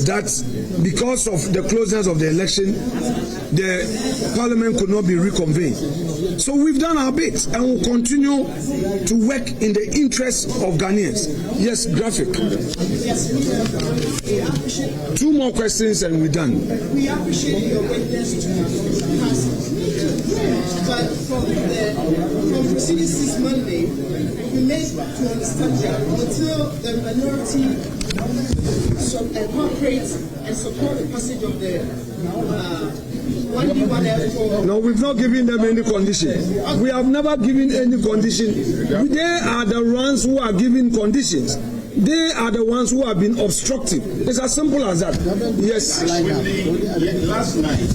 that because of the closeness of the election, the Parliament could not be reconvened. So we've done our bit and will continue to work in the interest of Ghanaians. Yes, graphic. Two more questions and we're done. We appreciate your witness to but from proceedings this Monday, we made to understand that until the minority incorporates and support the passage of the 1D1F4. No, we've not given them any condition. We have never given any condition. They are the ones who are giving conditions. They are the ones who have been obstructive. It's as simple as that. Yes. Last night,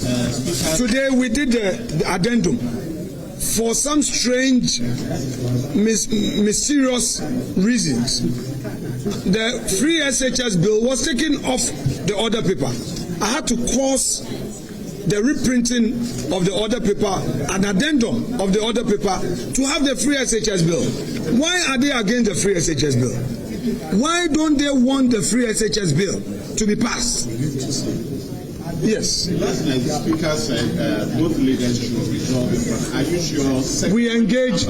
today we did the addendum. For some strange, mysterious reasons, the free SHS bill was taken off the order paper. I had to cause the reprinting of the order paper, an addendum of the order paper to have the free SHS bill. Why are they against the free SHS bill? Why don't they want the free SHS bill to be passed? Yes. Last night the Speaker said both leaders should resolve it. Are you sure? We engage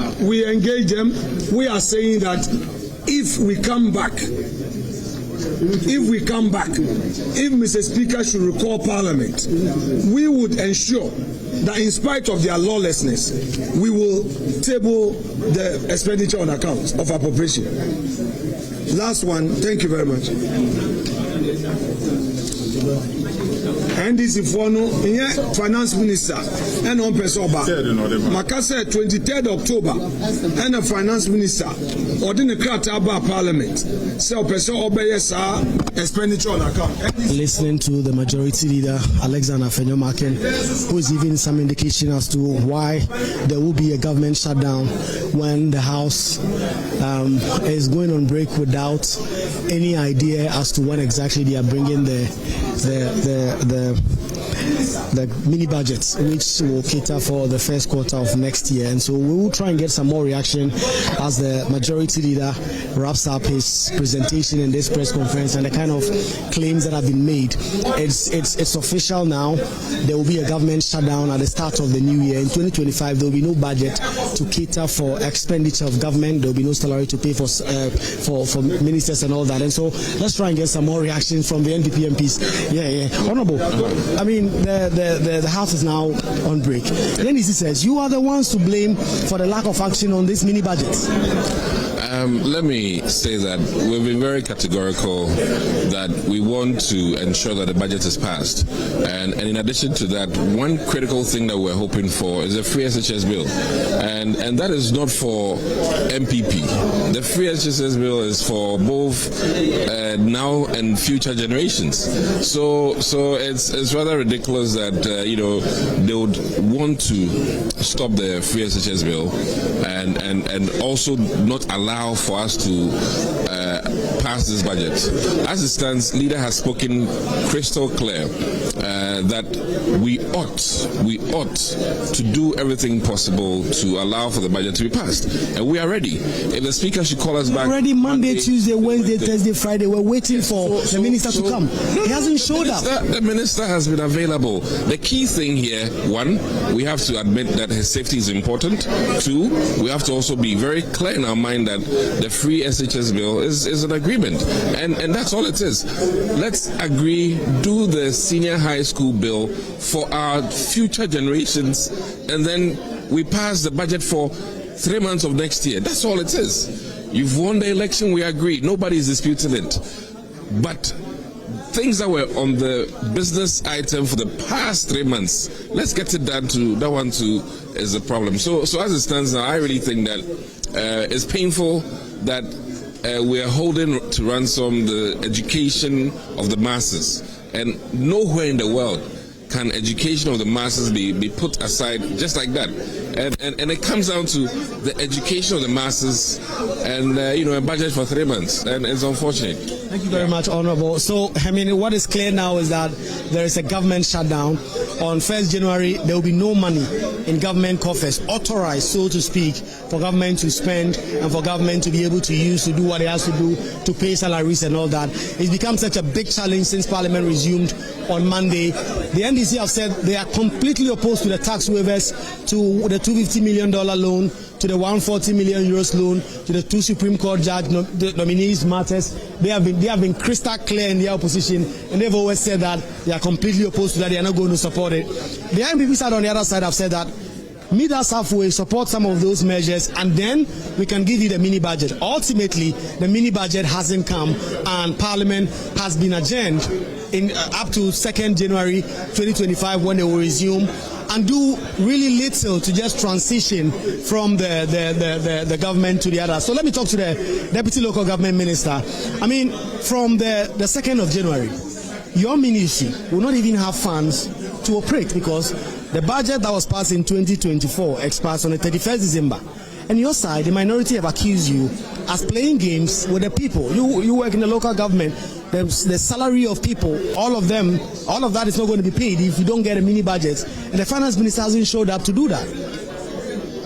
them. We are saying that if we come back, if Mr. Speaker should recall Parliament, we would ensure that in spite of their lawlessness, we will table the expenditure on account of appropriation. Last one, thank you very much. NDC Fono, Finance Minister, and on Pesoba. Makasa 23rd October, and a Finance Minister, or the Krataba Parliament. So Peso Obeyesa expenditure on account. Listening to the majority leader, Alexander Fenyomaken, who is giving some indication as to why there will be a government shutdown when the House is going on break without any idea as to when exactly they are bringing the mini budgets, which will cater for the first quarter of next year. And so we will try and get some more reaction as the majority leader wraps up his presentation in this press conference and the kind of claims that have been made. It's official now. There will be a government shutdown at the start of the new year. In 2025, there will be no budget to cater for expenditure of government. There will be no salary to pay for ministers and all that. And so let's try and get some more reaction from the NPP MPs. Yeah. Honorable, I mean, the House is now on break. Then he says, you are the ones to blame for the lack of action on this mini budget. Let me say that we've been very categorical that we want to ensure that the budget is passed. And in addition to that, one critical thing that we're hoping for is a free SHS bill. And that is not for MPP. The free SHS bill is for both now and future generations. So it's rather ridiculous that they would want to stop the free SHS bill and also not allow for us to pass this budget. As it stands, leader has spoken crystal clear that we ought to do everything possible to allow for the budget to be passed, and we are ready. If the Speaker should call us back, already Monday, Tuesday, Wednesday, Thursday, Friday, we're waiting for the minister to come. He hasn't showed up. The minister has been available. The key thing here, one, we have to admit that his safety is important. Two, we have to also be very clear in our mind that the free SHS bill is an agreement, and that's all it is. Let's agree, do the senior high school bill for our future generations, and then we pass the budget for 3 months of next year. That's all it is. You've won the election, we agree. Nobody is disputing it. But things that were on the business item for the past 3 months, let's get it down to that one too is the problem. So as it stands now, I really think that it's painful that we are holding to ransom the education of the masses, and nowhere in the world can education of the masses be put aside just like that? And it comes down to the education of the masses and, a budget for 3 months. And it's unfortunate. Thank you very much, Honorable. So, I mean, what is clear now is that there is a government shutdown. On 1st January, there will be no money in government coffers, authorized, so to speak, for government to spend and for government to be able to use to do what it has to do to pay salaries and all that. It's become such a big challenge since Parliament resumed on Monday. The NDC have said they are completely opposed to the tax waivers, to the $250 million loan, to the 140 million euros loan, to the 2 Supreme Court judge nominees matters. They have been crystal clear in their opposition, and they've always said that they are completely opposed to that. They are not going to support it. The MPP side on the other side have said that meet us halfway, support some of those measures, and then we can give you the mini budget. Ultimately, the mini budget hasn't come, and Parliament has been adjourned in up to 2nd January 2025 when they will resume, and do really little to just transition from the government to the other. So let me talk to the Deputy Local Government Minister. I mean, from the 2nd of January, your ministry will not even have funds to operate because the budget that was passed in 2024 expires on the 31st December. And your side, the minority, have accused you as playing games with the people. You work in the local government. The salary of people, all of that is not going to be paid if you don't get a mini budget. And the finance minister hasn't showed up to do that.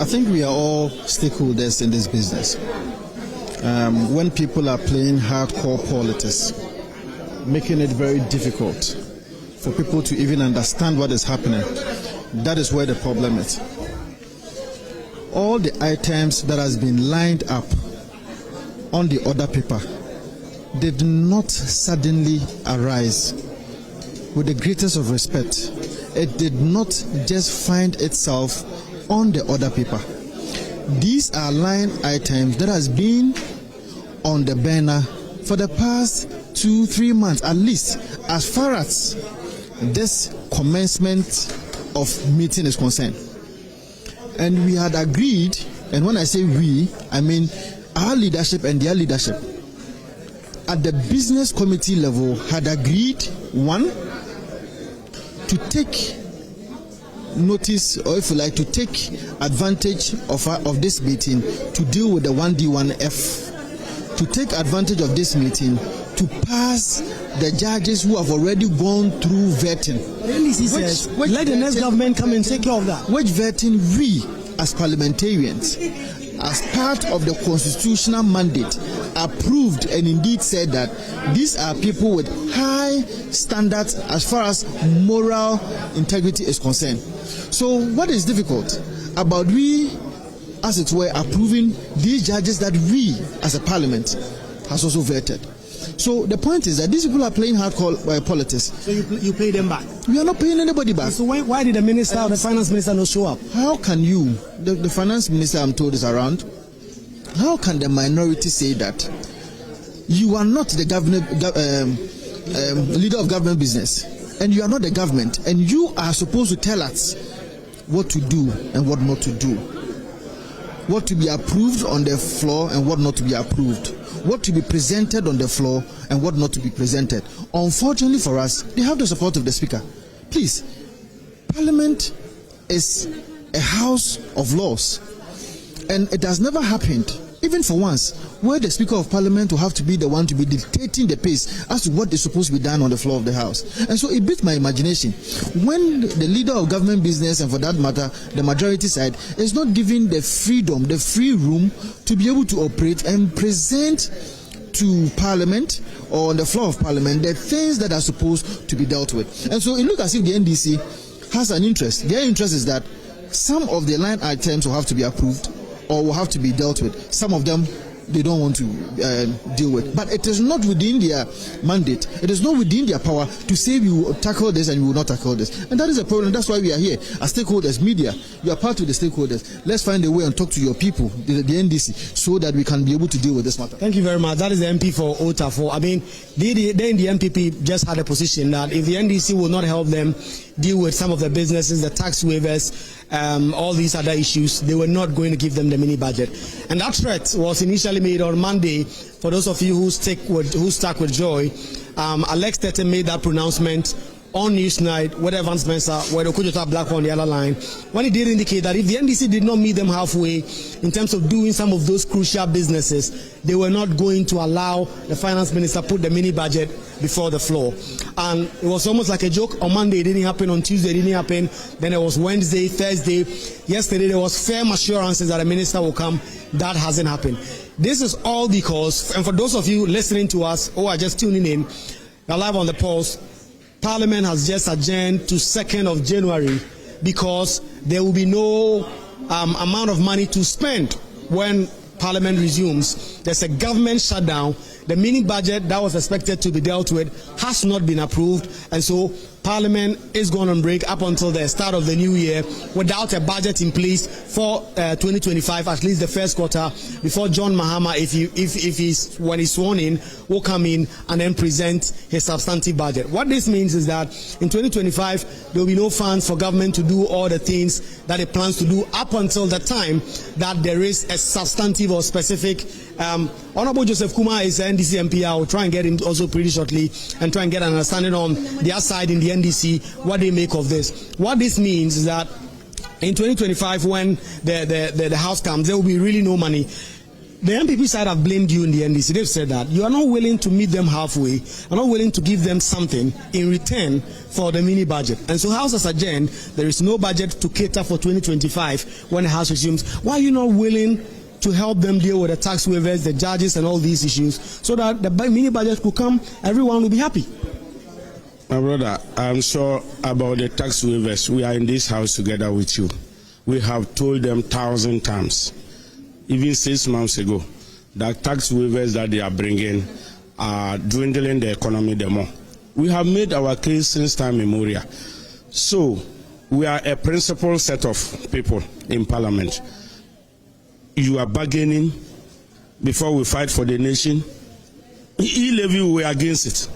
I think we are all stakeholders in this business. When people are playing hardcore politics, making it very difficult for people to even understand what is happening, that is where the problem is. All the items that has been lined up on the order paper did not suddenly arise. With the greatest of respect, it did not just find itself on the order paper. These are line items that has been on the banner for the past 2-3 months at least, as far as this commencement of meeting is concerned. And we had agreed, and when I say we, I mean our leadership and their leadership, at the business committee level had agreed, one, to take notice, or if you like, to take advantage of this meeting to deal with the 1D1F, to take advantage of this meeting to pass the judges who have already gone through vetting. Let the next government come and take care of that. Which vetting we, as parliamentarians, as part of the constitutional mandate, approved and indeed said that these are people with high standards as far as moral integrity is concerned. So what is difficult about we, as it were, approving these judges that we, as a parliament, has also vetted? So the point is that these people are playing hardcore politics. So you pay them back? We are not paying anybody back. So why did the minister or the finance minister not show up? How can you, the finance minister I'm told is around, how can the minority say that you are not the leader of government business and you are not the government and you are supposed to tell us what to do and what not to do, what to be approved on the floor and what not to be approved, what to be presented on the floor and what not to be presented? Unfortunately for us, they have the support of the speaker. Please, Parliament is a house of laws, and it has never happened, even for once, where the Speaker of Parliament will have to be the one to be dictating the pace as to what is supposed to be done on the floor of the House. And so it beats my imagination when the leader of government business, and for that matter, the majority side, is not given the freedom, the free room to be able to operate and present to Parliament or on the floor of Parliament the things that are supposed to be dealt with. And so it looks as if the NDC has an interest. Their interest is that some of the line items will have to be approved or will have to be dealt with. Some of them they don't want to deal with. But it is not within their mandate. It is not within their power to say we will tackle this and we will not tackle this. And that is a problem. That's why we are here. As stakeholders, media, you are part of the stakeholders. Let's find a way and talk to your people, the NDC, so that we can be able to deal with this matter. Thank you very much. That is the MP for Otafo. I mean, they in the MPP just had a position that if the NDC will not help them deal with some of the businesses, the tax waivers, all these other issues, they were not going to give them the mini budget. And that threat was initially made on Monday. For those of you who stuck with joy, Alex Tete made that pronouncement on Newsnight, with Evans Mensah, where Okojota Black on the other line, when he did indicate that if the NDC did not meet them halfway in terms of doing some of those crucial businesses, they were not going to allow the finance minister put the mini budget before the floor. And it was almost like a joke. On Monday, it didn't happen. On Tuesday, it didn't happen. Then it was Wednesday, Thursday. Yesterday, there was firm assurances that the minister will come. That hasn't happened. This is all because, and for those of you listening to us who are just tuning in, you're live on the Pulse, Parliament has just adjourned to 2nd of January because there will be no amount of money to spend when Parliament resumes. There's a government shutdown. The mini budget that was expected to be dealt with has not been approved, and so Parliament is going on break up until the start of the new year without a budget in place for 2025, at least the first quarter, before John Mahama, when he's sworn in, will come in and then present his substantive budget. What this means is that in 2025, there will be no funds for government to do all the things that it plans to do up until the time that there is a substantive or specific. Honorable Joseph Kuma is an NDC MP. I will try and get him also pretty shortly and try and get an understanding on their side in the NDC, what they make of this. What this means is that in 2025, when the House comes, there will be really no money. The MPP side have blamed you in the NDC. They've said that you are not willing to meet them halfway, are not willing to give them something in return for the mini budget. And so House has adjourned. There is no budget to cater for 2025 when the House resumes. Why are you not willing to help them deal with the tax waivers, the judges, and all these issues, so that the mini budget could come, everyone will be happy? My brother, I'm sure about the tax waivers. We are in this house together with you. We have told them 1,000 times, even 6 months ago, that tax waivers that they are bringing are dwindling the economy the more. We have made our case since time immemorial. So, we are a principled set of people in Parliament. You are bargaining before we fight for the nation. E-levy, we are against it.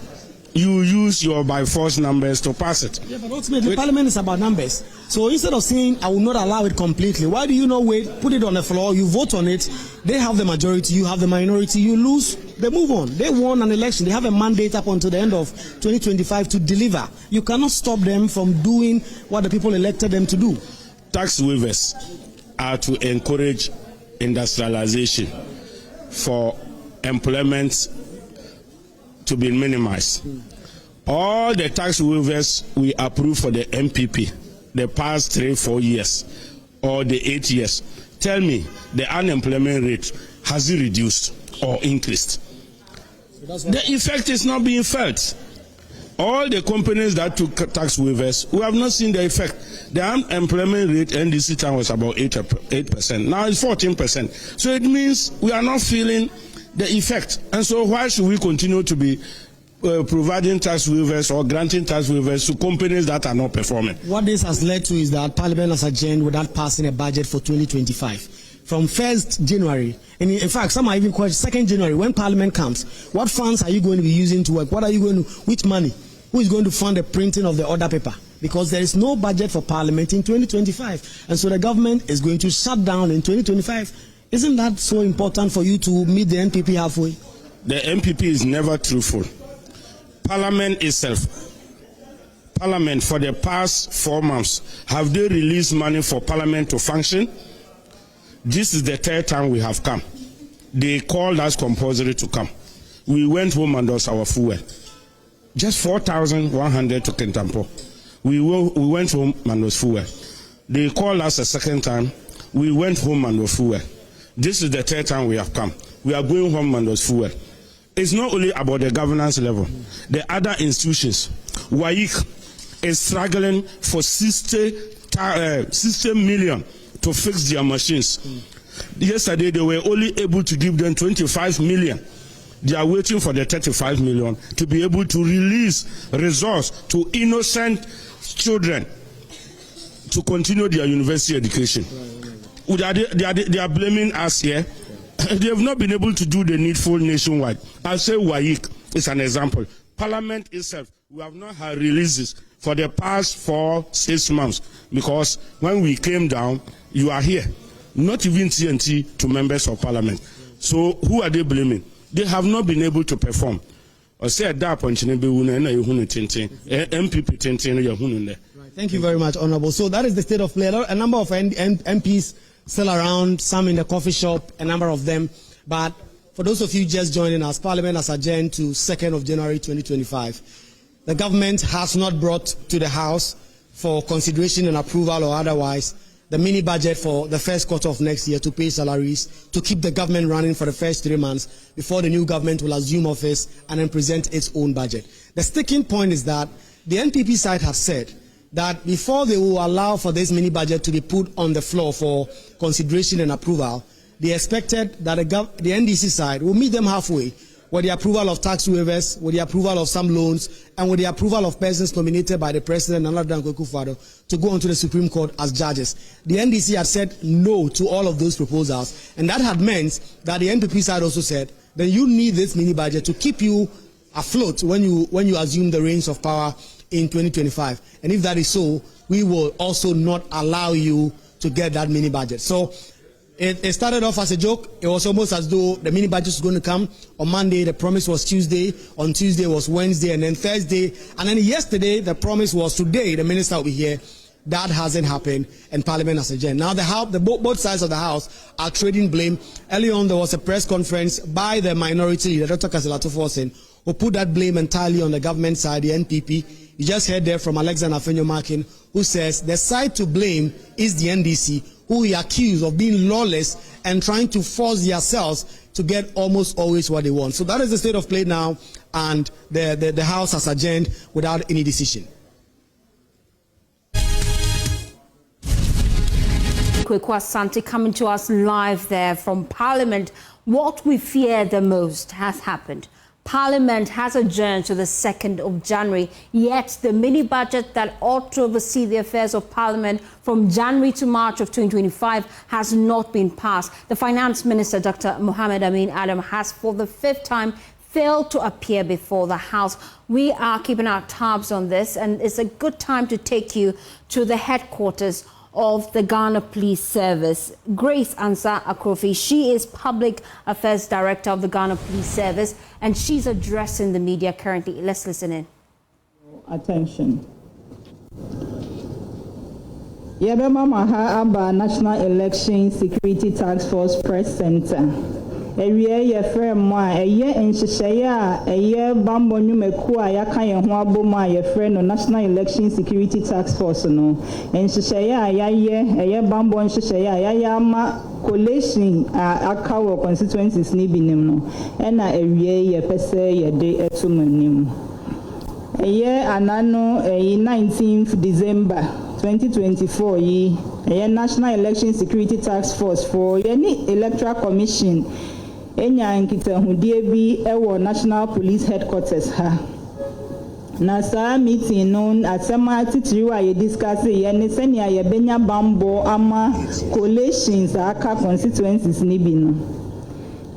You use your by force numbers to pass it. Yeah, but ultimately, Parliament is about numbers. So instead of saying, I will not allow it completely, why do you not wait, put it on the floor, you vote on it, they have the majority, you have the minority, you lose, they move on. They won an election, they have a mandate up until the end of 2025 to deliver. You cannot stop them from doing what the people elected them to do. Tax waivers are to encourage industrialization, for employment to be minimized. All the tax waivers we approve for the MPP the past 3-4 years or the 8 years, tell me the unemployment rate has it reduced or increased? The effect is not being felt. All the companies that took tax waivers, we have not seen the effect. The unemployment rate in this time was about 8%. Now it's 14%. So it means we are not feeling the effect. And so why should we continue to be providing tax waivers or granting tax waivers to companies that are not performing? What this has led to is that Parliament has adjourned without passing a budget for 2025. From 1st January, and in fact, some are even questioning 2nd January, when Parliament comes, what funds are you going to be using to work? What are you going to, which money? Who is going to fund the printing of the order paper? Because there is no budget for Parliament in 2025. And so the government is going to shut down in 2025. Isn't that so important for you to meet the NPP halfway? The NPP is never truthful. Parliament itself, Parliament for the past 4 months, have they released money for Parliament to function? This is the 3rd time we have come. They called us compulsory to come. We went home and lost our fuel. Just 4,100 to Kintampo. We went home and was fuel. They called us a 2nd time. We went home and was fuel. This is the 3rd time we have come. We are going home and was fuel. It's not only about the governance level. The other institutions, WAIC is struggling for 60 million to fix their machines. Yesterday, they were only able to give them 25 million. They are waiting for the 35 million to be able to release resource to innocent children to continue their university education. They are blaming us here. They have not been able to do the needful nationwide. I'll say WAIC is an example. Parliament itself, we have not had releases for the past 4-6 months, because when we came down, you are here. Not even TNT to members of Parliament. So who are they blaming? They have not been able to perform. or say a dark punch in a bewuna and a hunu tintin, MPP tintin, or your hunun. Thank you very much, Honorable. So that is the state of play. A number of MPs still around, some in the coffee shop, a number of them. But for those of you just joining us, Parliament has adjourned to 2nd of January 2025. The government has not brought to the House for consideration and approval or otherwise the mini budget for the first quarter of next year to pay salaries, to keep the government running for the first 3 months before the new government will assume office and then present its own budget. The sticking point is that the NPP side has said that before they will allow for this mini budget to be put on the floor for consideration and approval, they expected that the NDC side will meet them halfway with the approval of tax waivers, with the approval of some loans, and with the approval of persons nominated by the President, Nana Dankwa-Akufo-Addo, to go onto the Supreme Court as judges. The NDC had said no to all of those proposals, and that had meant that the NPP side also said, then you need this mini budget to keep you afloat when you assume the reins of power in 2025. And if that is so, we will also not allow you to get that mini budget. So it started off as a joke. It was almost as though the mini budget was going to come on Monday. The promise was Tuesday. On Tuesday was Wednesday, and then Thursday. And then yesterday, the promise was today. The minister will be here. That hasn't happened, and Parliament has adjourned. Now, both sides of the House are trading blame. Early on, there was a press conference by the minority leader, Dr. Kasila-Tuforsen, who put that blame entirely on the government side, the NPP. You just heard there from Alexander Afenyo-Markin, who says the side to blame is the NDC, who he accused of being lawless and trying to force themselves to get almost always what they want. So that is the state of play now, and the House has adjourned without any decision. Kweku Asante coming to us live there from Parliament. What we fear the most has happened. Parliament has adjourned to the 2nd of January, yet the mini budget that ought to oversee the affairs of Parliament from January to March of 2025 has not been passed. The Finance Minister, Dr. Mohamed Amin Adam, has for the 5th time failed to appear before the House. We are keeping our tabs on this, and it's a good time to take you to the headquarters of the Ghana Police Service. Grace Ansah Akrofi, she is Public Affairs Director of the Ghana Police Service, and she's addressing the media currently. Let's listen in. Attention. Yabema Maha Aba National Election Security Task Force Press Center. Ewie ye frɛ mo a ɛyɛ nhyehyɛe a ɛyɛ bambɔ nnwumaku a yɛaka yɛn ho abom a yɛfrɛ no National Election Security Task Force no nhyehyɛe a ɛyɛ bambɔ nhyehyɛe a yɛayɛ ama collation a aka wɔ constituencies ne binom no ɛna ewie yɛpɛ sɛ yɛde ɛto mu anim ɛyɛ anano 19th December 2024 yi ɛyɛ National Election Security Task Force for yɛne Electoral Commission enya nkitahudie bi ɛwɔ National Police Headquarters ha. Na saa meeting no asema titiri wa ye discuss ye ne senia ye benya bambo ama collations aka constituencies ni bi no.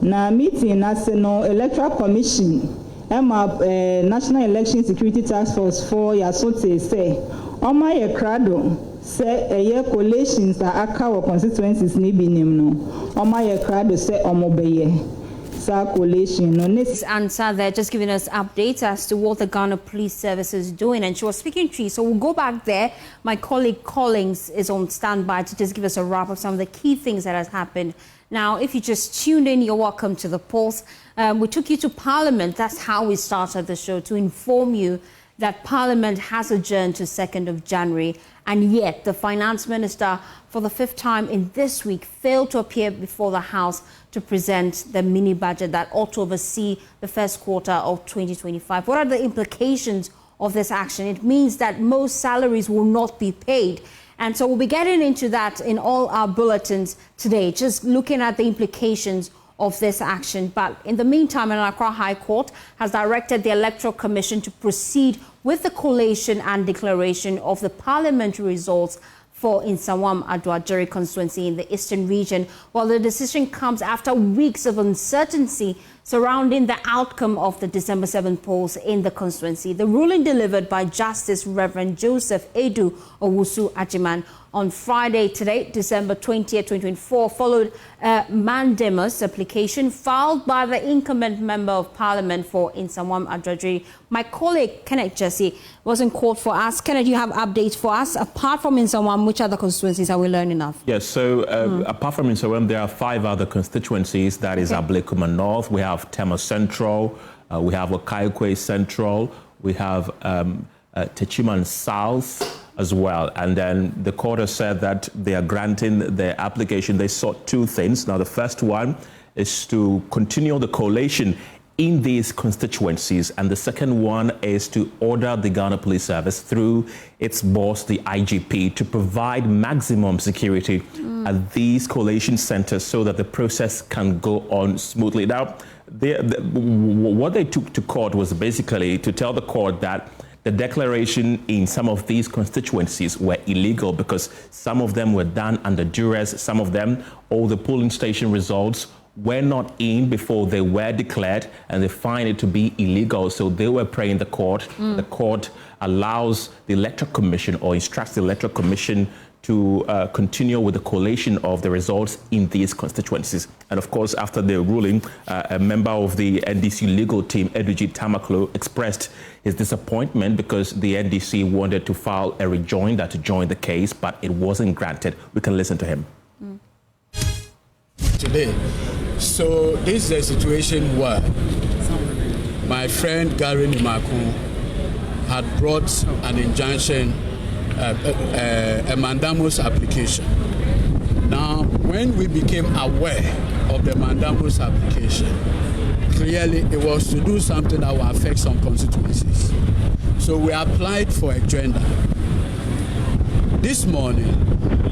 Na meeting na se no Electoral Commission National Election Security Task Force for ya sote say oma ye krado say eye collations aka wo constituencies ni bi nim no oma ye krado say omobeye collation no this answer there just giving us updates as to what the Ghana Police Service is doing, and she was speaking to you, so we'll go back there. My colleague Collins is on standby to just give us a wrap of some of the key things that has happened. Now, if you just tuned in, you're welcome to the Pulse. We took you to Parliament. That's how we started the show, to inform you that Parliament has adjourned to 2nd of January, and yet the Finance Minister, for the 5th time in this week, failed to appear before the House to present the mini budget that ought to oversee the first quarter of 2025. What are the implications of this action? It means that most salaries will not be paid. And so we'll be getting into that in all our bulletins today, just looking at the implications of this action. But in the meantime, an Accra High Court has directed the Electoral Commission to proceed with the collation and declaration of the parliamentary results for Nsawam Adwajiri constituency in the eastern region. While the decision comes after weeks of uncertainty surrounding the outcome of the December 7th polls in the constituency. The ruling delivered by Justice Reverend Joseph Edu Owusu Ajiman on Friday today, December 20th, 2024, followed a mandamus application filed by the incumbent Member of Parliament for Nsawam Adjadri. My colleague Kenneth Jesse was in court for us. Kenneth, you have updates for us. Apart from Nsawam, which other constituencies are we learning of? Yes, so apart from Nsawam, there are 5 other constituencies. That is Ablekuma North, we have Tema Central, we have Okaikwe Central, we have Techiman South as well. And then the court has said that they are granting the application. They sought 2 things. Now, the first one is to continue the collation in these constituencies. And the second one is to order the Ghana Police Service through its boss, the IGP, to provide maximum security at these collation centers so that the process can go on smoothly. Now, what they took to court was basically to tell the court that the declaration in some of these constituencies were illegal because some of them were done under duress. Some of them, all the polling station results were not in before they were declared, and they find it to be illegal. So they were praying the court. The court allows the Electoral Commission or instructs the Electoral Commission to continue with the collation of the results in these constituencies. And of course, after the ruling, a member of the NDC legal team, Edwiji Tamaklo, expressed his disappointment because the NDC wanted to file a rejoinder to join the case, but it wasn't granted. We can listen to him. Today, so this is a situation where my friend Gary Nimaku had brought an injunction, a mandamus application. Now, when we became aware of the mandamus application, clearly it was to do something that will affect some constituencies. So we applied for a joinder. This morning,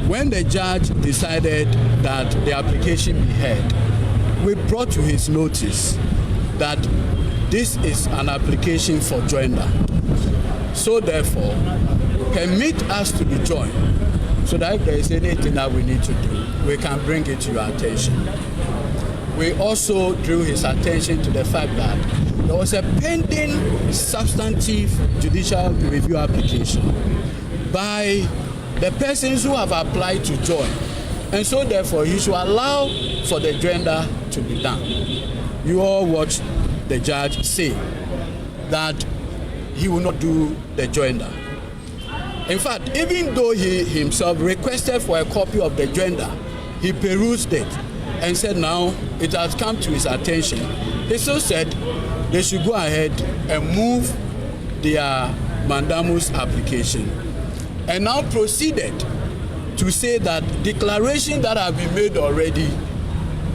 when the judge decided that the application be heard, we brought to his notice that this is an application for joinder. So therefore, permit us to be joined so that if there is anything that we need to do, we can bring it to your attention. We also drew his attention to the fact that there was a pending substantive judicial review application by the persons who have applied to join. And so therefore, you should allow for the joinder to be done. You all watched the judge say that he will not do the joinder. In fact, even though he himself requested for a copy of the joinder, he perused it and said now it has come to his attention. He still said they should go ahead and move their mandamus application, and now proceeded to say that declarations that have been made already,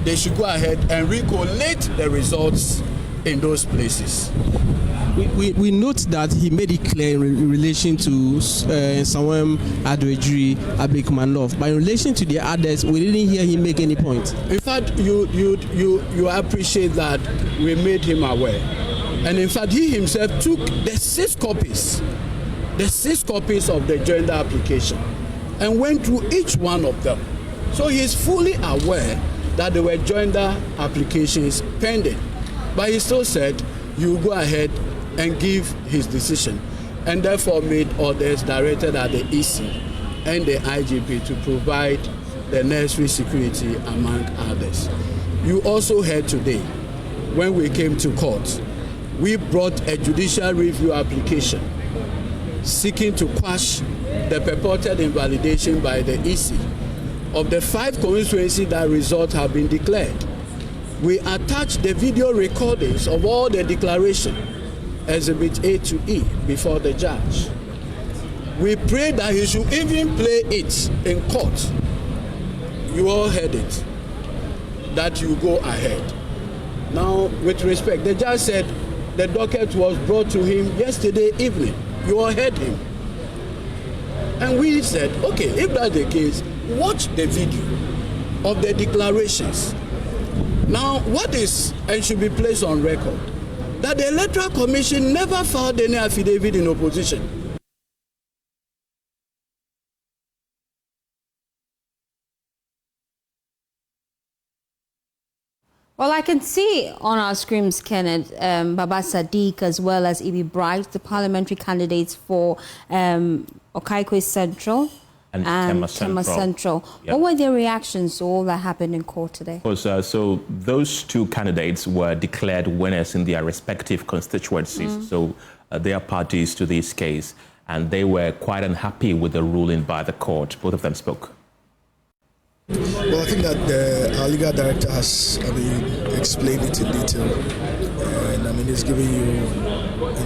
they should go ahead and recollate the results in those places. We note that he made it clear in relation to Nsawam Adwejiri, Ablekuma North, but in relation to the others, we didn't hear him make any point. In fact, you appreciate that we made him aware, and in fact, he himself took the 6 copies of the joinder application, and went through each one of them. So he is fully aware that there were joinder applications pending, but he still said, "You go ahead and give his decision," and therefore made orders directed at the EC and the IGP to provide the necessary security, among others. You also heard today, when we came to court, we brought a judicial review application seeking to quash the purported invalidation by the EC of the 5 constituencies that results have been declared. We attached the video recordings of all the declarations, Exhibit A to E, before the judge. We prayed that he should even play it in court. You all heard it, that you go ahead. Now, with respect, the judge said the docket was brought to him yesterday evening. You all heard him. And we said, okay, if that's the case, watch the video of the declarations. Now, what is, and should be placed on record, that the Electoral Commission never filed any affidavit in opposition. Well, I can see on our screens, Kenneth, Baba Sadiq as well as Ibi Bright, the parliamentary candidates for Okaikwe Central and Tema Central. Yep. What were their reactions to all that happened in court today? So those two candidates were declared winners in their respective constituencies. So they are parties to this case, and they were quite unhappy with the ruling by the court. Both of them spoke. Well, I think that our legal director has explained it in detail, and he's giving you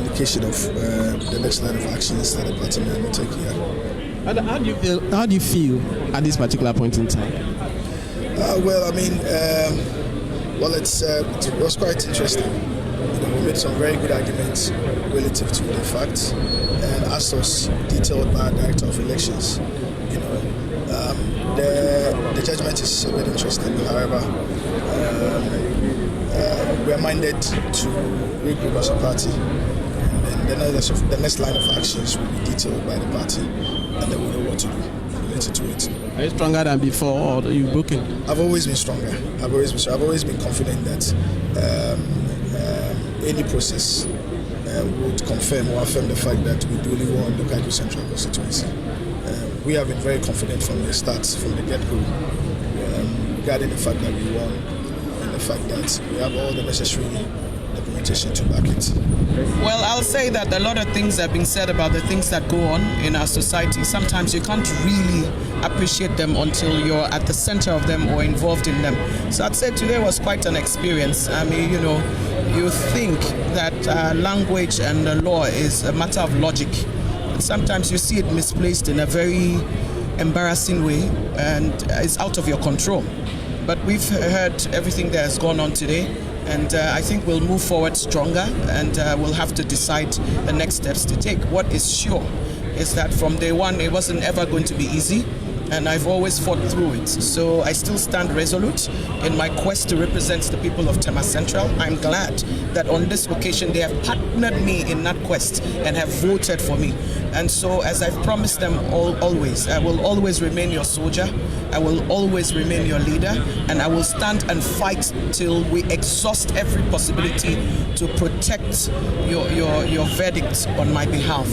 indication of the next line of actions that the party will take here. How do you feel at this particular point in time? It was quite interesting. We made some very good arguments relative to the facts, and as was detailed by our director of elections. The judgment is a bit interesting. However, we are minded to regroup as a party, and the next line of actions will be detailed by the party, and then we'll know what to do related to it. Are you stronger than before, or are you broken? I've always been stronger. I've always been confident that any process would confirm or affirm the fact that we duly won the Okaikwe Central constituency. We have been very confident from the start, from the get-go, regarding the fact that we won and the fact that we have all the necessary documentation to back it. Well, I'll say that a lot of things have been said about the things that go on in our society. Sometimes you can't really appreciate them until you're at the center of them or involved in them. So I'd say today was quite an experience. You think that language and the law is a matter of logic. Sometimes you see it misplaced in a very embarrassing way, and it's out of your control. But we've heard everything that has gone on today, and I think we'll move forward stronger, and we'll have to decide the next steps to take. What is sure is that from day one, it wasn't ever going to be easy, and I've always fought through it. So I still stand resolute in my quest to represent the people of Tema Central. I'm glad that on this occasion they have partnered me in that quest and have voted for me. And so, as I've promised them always, I will always remain your soldier, I will always remain your leader, and I will stand and fight till we exhaust every possibility to protect your verdict on my behalf.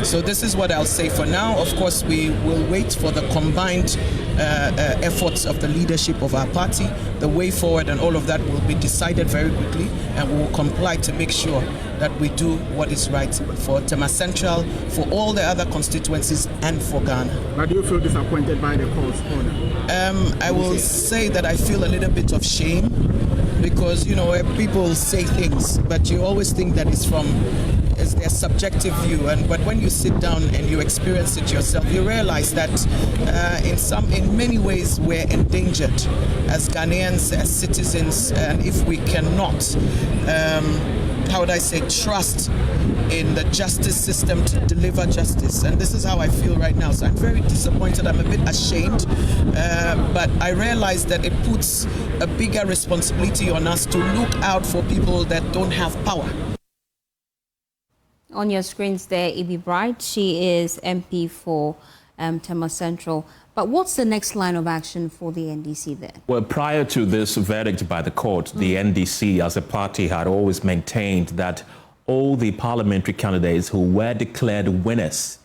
So this is what I'll say for now. Of course, we will wait for the combined efforts of the leadership of our party. The way forward and all of that will be decided very quickly, and we will comply to make sure that we do what is right for Tema Central, for all the other constituencies, and for Ghana. But do you feel disappointed by the court's order? I will say that I feel a little bit of shame, because people say things, but you always think that it's their subjective view, but when you sit down and you experience it yourself, you realize that in many ways we're endangered as Ghanaians, as citizens, and if we cannot trust in the justice system to deliver justice. And this is how I feel right now. So I'm very disappointed. I'm a bit ashamed. But I realize that it puts a bigger responsibility on us to look out for people that don't have power. On your screens there, Ibi Bright, she is MP for Tema Central. But what's the next line of action for the NDC there? Well, prior to this verdict by the court, the NDC as a party had always maintained that all the parliamentary candidates who were declared winners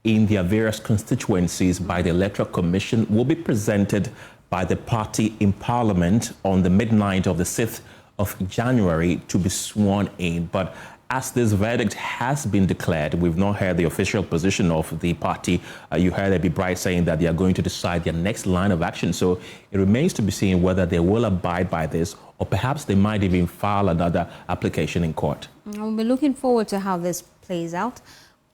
in their various constituencies by the Electoral Commission will be presented by the party in Parliament on the midnight of the 6th of January to be sworn in. But as this verdict has been declared, we've not heard the official position of the party. You heard Ibi Bright saying that they are going to decide their next line of action. So it remains to be seen whether they will abide by this, or perhaps they might even file another application in court. We'll be looking forward to how this plays out.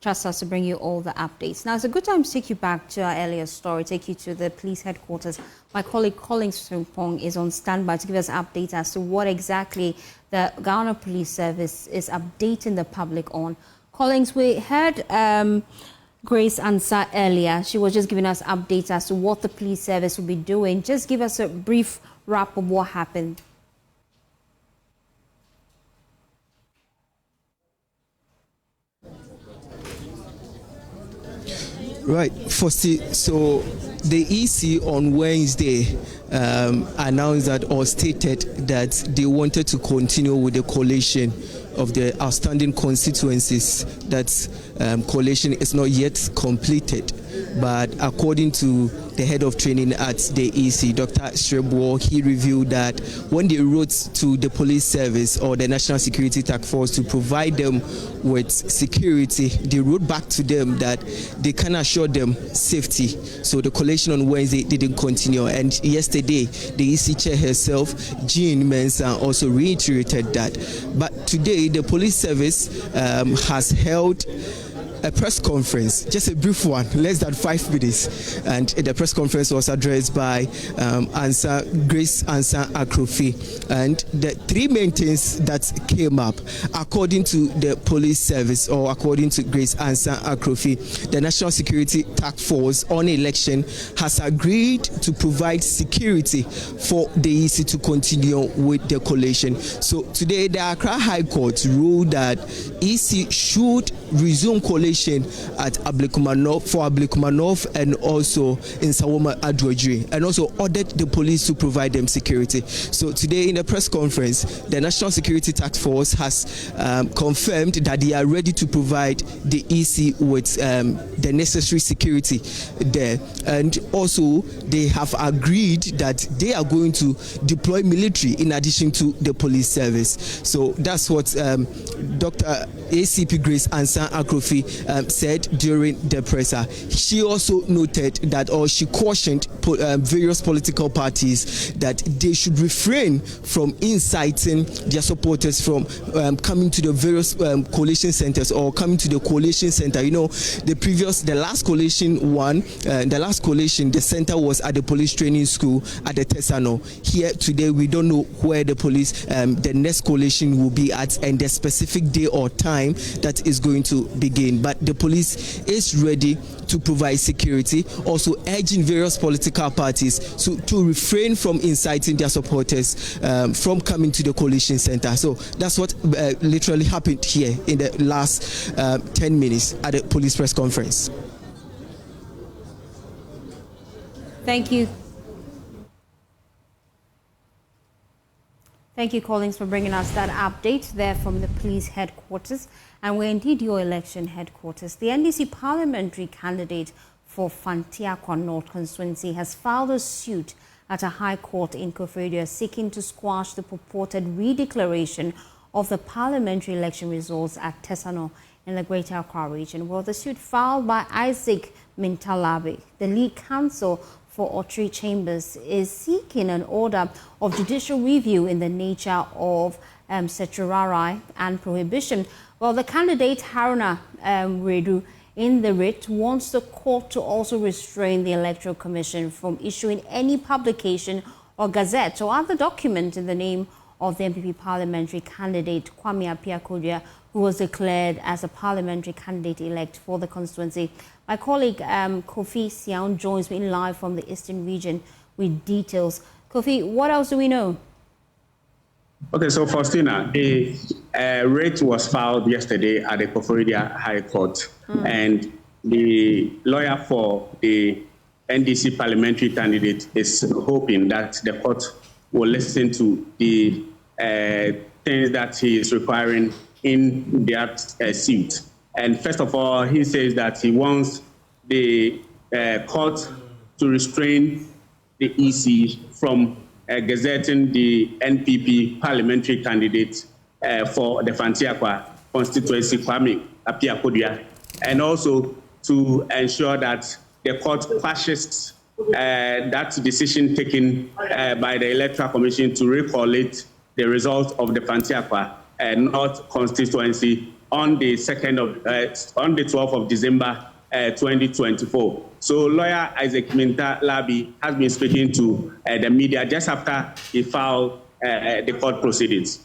Trust us to bring you all the updates. Now, it's a good time to take you back to our earlier story, take you to the police headquarters. My colleague Collings Frimpong is on standby to give us updates as to what exactly the Ghana Police Service is updating the public on. Collings, we heard Grace Ansah earlier. She was just giving us updates as to what the police service will be doing. Just give us a brief wrap of what happened. Right, Fosti, so the EC on Wednesday announced that or stated that they wanted to continue with the collation of the outstanding constituencies. That collation is not yet completed. But according to the head of training at the EC, Dr. Shrebo, he revealed that when they wrote to the police service or the National Security Task Force to provide them with security, they wrote back to them that they can assure them safety. So the collation on Wednesday didn't continue. And yesterday, the EC chair herself, Jean Mensah, also reiterated that. But today, the police service has held a press conference, just a brief one, less than 5 minutes, and the press conference was addressed by Grace Ansa Akrofi. And the three main things that came up, according to the police service or according to Grace Ansa Akrofi, the National Security Task Force on election has agreed to provide security for the EC to continue with the collation. So today, the Accra High Court ruled that EC should resume collation at Ablekuma North and also in Sawoma Adwodri, and also ordered the police to provide them security. So today in the press conference, the National Security Task Force has confirmed that they are ready to provide the EC with the necessary security there, and also they have agreed that they are going to deploy military in addition to the police service. So that's what Dr. ACP Grace Ansa Akrofi said during the presser. She also noted that, or she cautioned various political parties that they should refrain from inciting their supporters from coming to the various coalition centers or coming to the coalition center. You know, the last coalition, the center was at the police training school at the Tesano. Here today, we don't know where the police, the next coalition will be at, and the specific day or time that is going to begin. But the police is ready to provide security, also urging various political parties to refrain from inciting their supporters from coming to the coalition center. So that's what literally happened here in the last 10 minutes at the police press conference. Thank you. Thank you, Collins, for bringing us that update there from the police headquarters. And we're indeed your election headquarters. The NDC parliamentary candidate for Fantiakwa North constituency has filed a suit at a high court in Koforidua seeking to squash the purported redeclaration of the parliamentary election results at Tesano in the Greater Accra region. Well, the suit filed by Isaac Mintalabi, the lead counsel for Otri Chambers, is seeking an order of judicial review in the nature of certiorari and prohibition. Well, the candidate Haruna Redu in the writ wants the court to also restrain the Electoral Commission from issuing any publication or gazette or other document in the name of the MPP parliamentary candidate Kwame Appiah-Kodua, who was declared as a parliamentary candidate-elect for the constituency. My colleague Kofi Siaun joins me live from the Eastern region with details. Kofi, what else do we know? Okay, so Faustina, the writ was filed yesterday at the Koforidua High Court, and the lawyer for the NDC parliamentary candidate is hoping that the court will listen to the things that he is requiring in that suit. And first of all, he says that he wants the court to restrain the EC from gazetting the NPP parliamentary candidate for the Fantiakwa constituency, Kwame Appiah-Kodua, and also to ensure that the court quashes that decision taken by the Electoral Commission to recollect the result of the Fantiakwa North constituency on the 12th of December 2024. So lawyer Isaac Mintalabi has been speaking to the media just after he filed the court proceedings.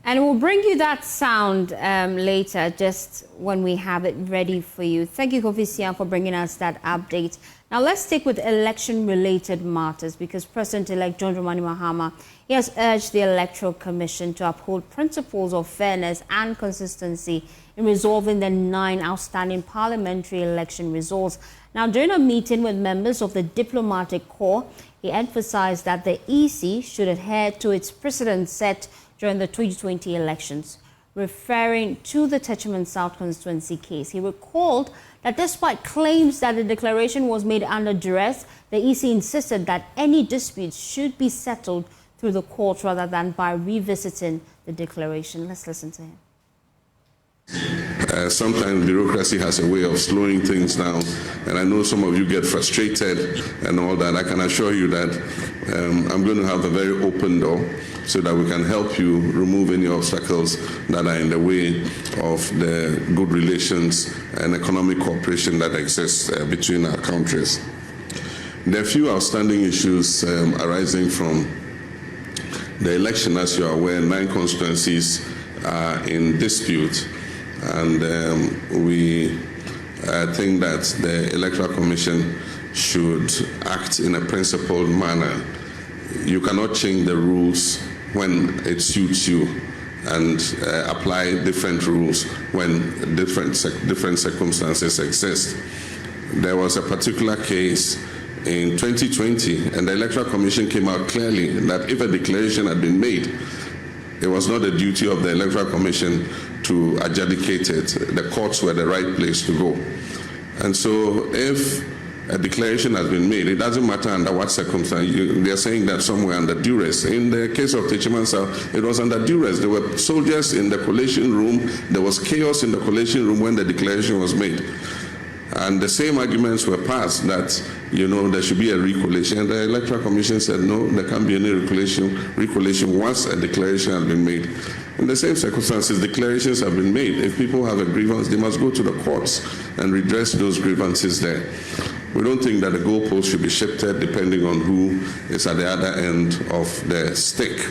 And we'll bring you that sound later, just when we have it ready for you. Thank you, Kofi Sian, for bringing us that update. Now, let's stick with election-related matters, because President-elect John Dramani Mahama, he has urged the Electoral Commission to uphold principles of fairness and consistency in resolving the 9 outstanding parliamentary election results. Now, during a meeting with members of the diplomatic corps, he emphasized that the EC should adhere to its precedent set during the 2020 elections. Referring to the Techiman South constituency case, he recalled that despite claims that the declaration was made under duress, the EC insisted that any disputes should be settled through the court rather than by revisiting the declaration. Let's listen to him. Sometimes bureaucracy has a way of slowing things down, and I know some of you get frustrated and all that. I can assure you that I'm going to have a very open door so that we can help you remove any obstacles that are in the way of the good relations and economic cooperation that exists between our countries. There are a few outstanding issues arising from the election. As you are aware, 9 constituencies are in dispute. And we think that the Electoral Commission should act in a principled manner. You cannot change the rules when it suits you and apply different rules when different circumstances exist. There was a particular case in 2020, and the Electoral Commission came out clearly that if a declaration had been made, it was not the duty of the Electoral Commission to adjudicate it. The courts were the right place to go. And so if a declaration has been made, it doesn't matter under what circumstance. They're saying that somewhere under duress. In the case of Techiman South, it was under duress. There were soldiers in the collation room. There was chaos in the collation room when the declaration was made. And the same arguments were passed that, there should be a recollation. And the Electoral Commission said, no, there can't be any recollation once a declaration has been made. In the same circumstances, declarations have been made. If people have a grievance, they must go to the courts and redress those grievances there. We don't think that the goalpost should be shifted depending on who is at the other end of the stick.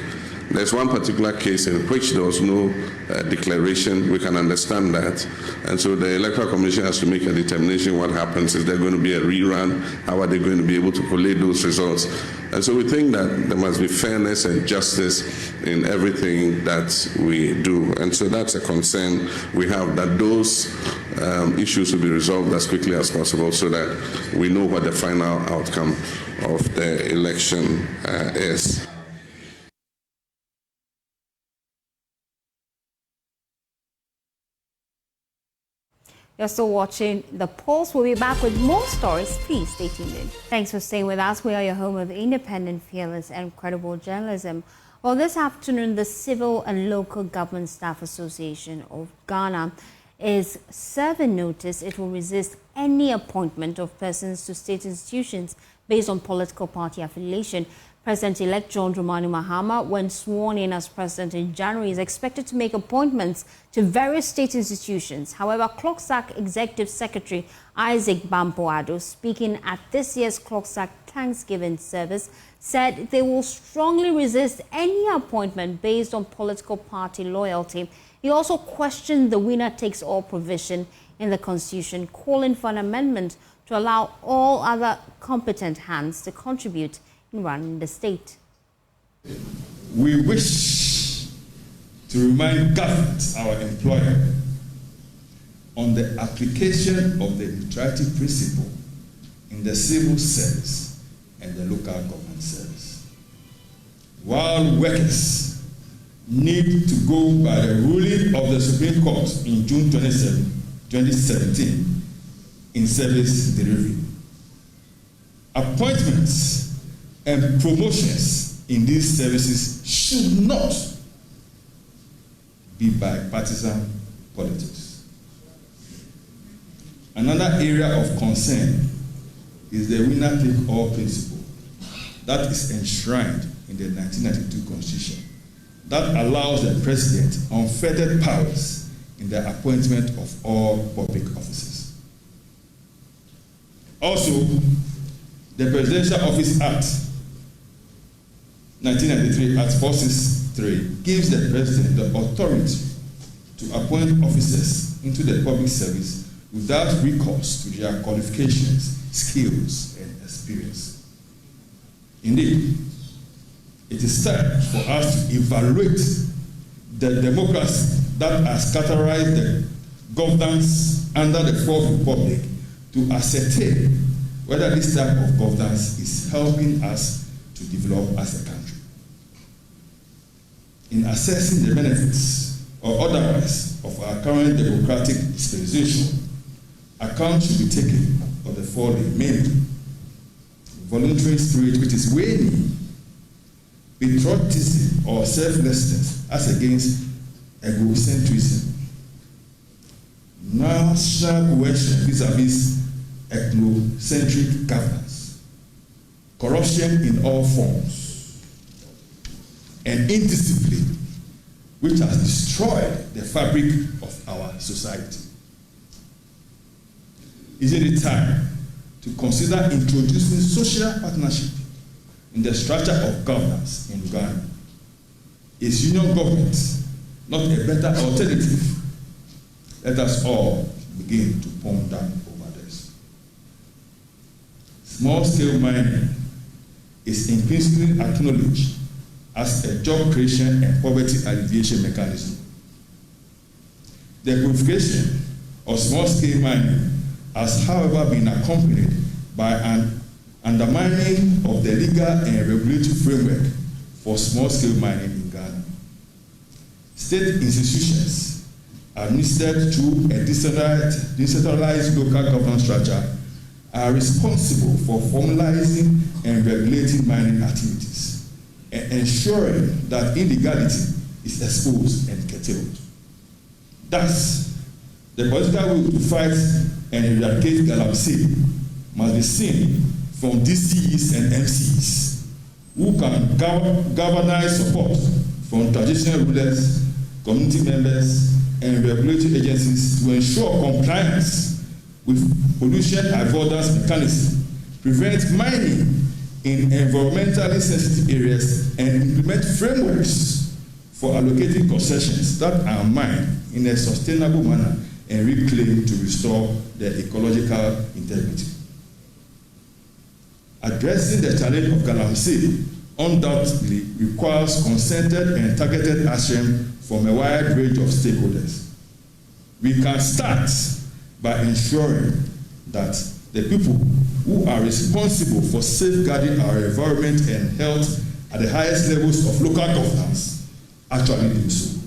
There's one particular case in which there was no declaration. We can understand that. And so the Electoral Commission has to make a determination what happens. Is there going to be a rerun? How are they going to be able to collate those results? And so we think that there must be fairness and justice in everything that we do. And so that's a concern we have, that those issues will be resolved as quickly as possible so that we know what the final outcome of the election is. You're still watching The Pulse. We'll be back with more stories. Please stay tuned in. Thanks for staying with us. We are your home of independent, fearless, and credible journalism. Well, this afternoon, the Civil and Local Government Staff Association of Ghana is serving notice it will resist any appointment of persons to state institutions based on political party affiliation. President-elect John Dramani Mahama, when sworn in as president in January, is expected to make appointments to various state institutions. However, CLOGSAC Executive Secretary Isaac Bampoado, speaking at this year's CLOGSAC Thanksgiving service, said they will strongly resist any appointment based on political party loyalty. He also questioned the winner-takes-all provision in the Constitution, calling for an amendment to allow all other competent hands to contribute in running the state. We wish to remind government, our employer, on the application of the neutrality principle in the civil service and the local government service. While workers need to go by the ruling of the Supreme Court in June 2017 in service delivery, appointments and promotions in these services should not be by partisan politics. Another area of concern is the winner-take-all principle that is enshrined in the 1992 Constitution that allows the president unfettered powers in the appointment of all public officers. Also, the Presidential Office Act 1993 Act 46 3 gives the President the authority to appoint officers into the public service without recourse to their qualifications, skills, and experience. Indeed, it is time for us to evaluate the democracy that has characterized the governance under the Fourth Republic to ascertain whether this type of governance is helping us to develop as a country. In assessing the benefits or otherwise of our current democratic dispensation, account should be taken of the following: mainly, voluntary spirit, which is waning, patriotism or selflessness as against egocentrism, national cohesion vis-a-vis ethnocentric governance, corruption in all forms, and indiscipline, which has destroyed the fabric of our society. Is it the time to consider introducing social partnership in the structure of governance in Ghana? Is union government not a better alternative? Let us all begin to ponder over this. Small-scale mining is increasingly acknowledged as a job creation and poverty alleviation mechanism. The qualification of small-scale mining has, however, been accompanied by an undermining of the legal and regulatory framework for small-scale mining in Ghana. State institutions administered through a decentralized local governance structure are responsible for formalizing and regulating mining activities and ensuring that illegality is exposed and curtailed. Thus, the political will to fight and eradicate galamsey must be seen from DCs and MCs who can galvanize support from traditional rulers, community members, and regulatory agencies to ensure compliance with pollution avoidance mechanisms, prevent mining in environmentally sensitive areas, and implement frameworks for allocating concessions that are mined in a sustainable manner and reclaimed to restore their ecological integrity. Addressing the challenge of galamsey undoubtedly requires concerted and targeted action from a wide range of stakeholders. We can start by ensuring that the people who are responsible for safeguarding our environment and health at the highest levels of local governance actually do so.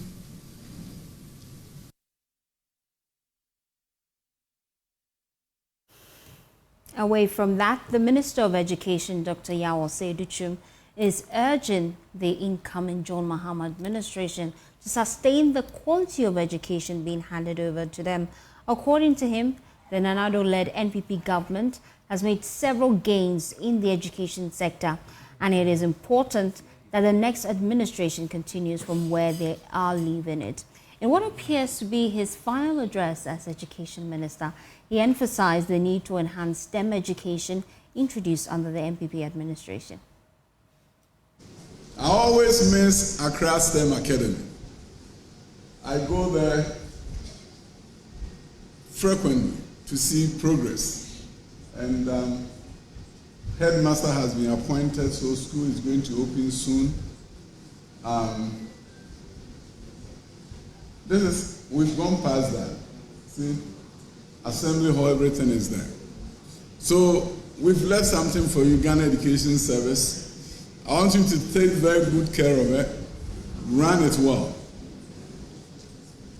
Away from that, the Minister of Education, Dr. Yawose Duchum, is urging the incoming John Mahama administration to sustain the quality of education being handed over to them. According to him, the Nanado-led NPP government has made several gains in the education sector, and it is important that the next administration continues from where they are leaving it. In what appears to be his final address as Education Minister, he emphasized the need to enhance STEM education introduced under the NPP administration. I always miss Accra STEM Academy. I go there frequently to see progress. And headmaster has been appointed, so school is going to open soon. We've gone past that. See, assembly hall, everything is there. So we've left something for you, Ghana Education Service. I want you to take very good care of it, run it well,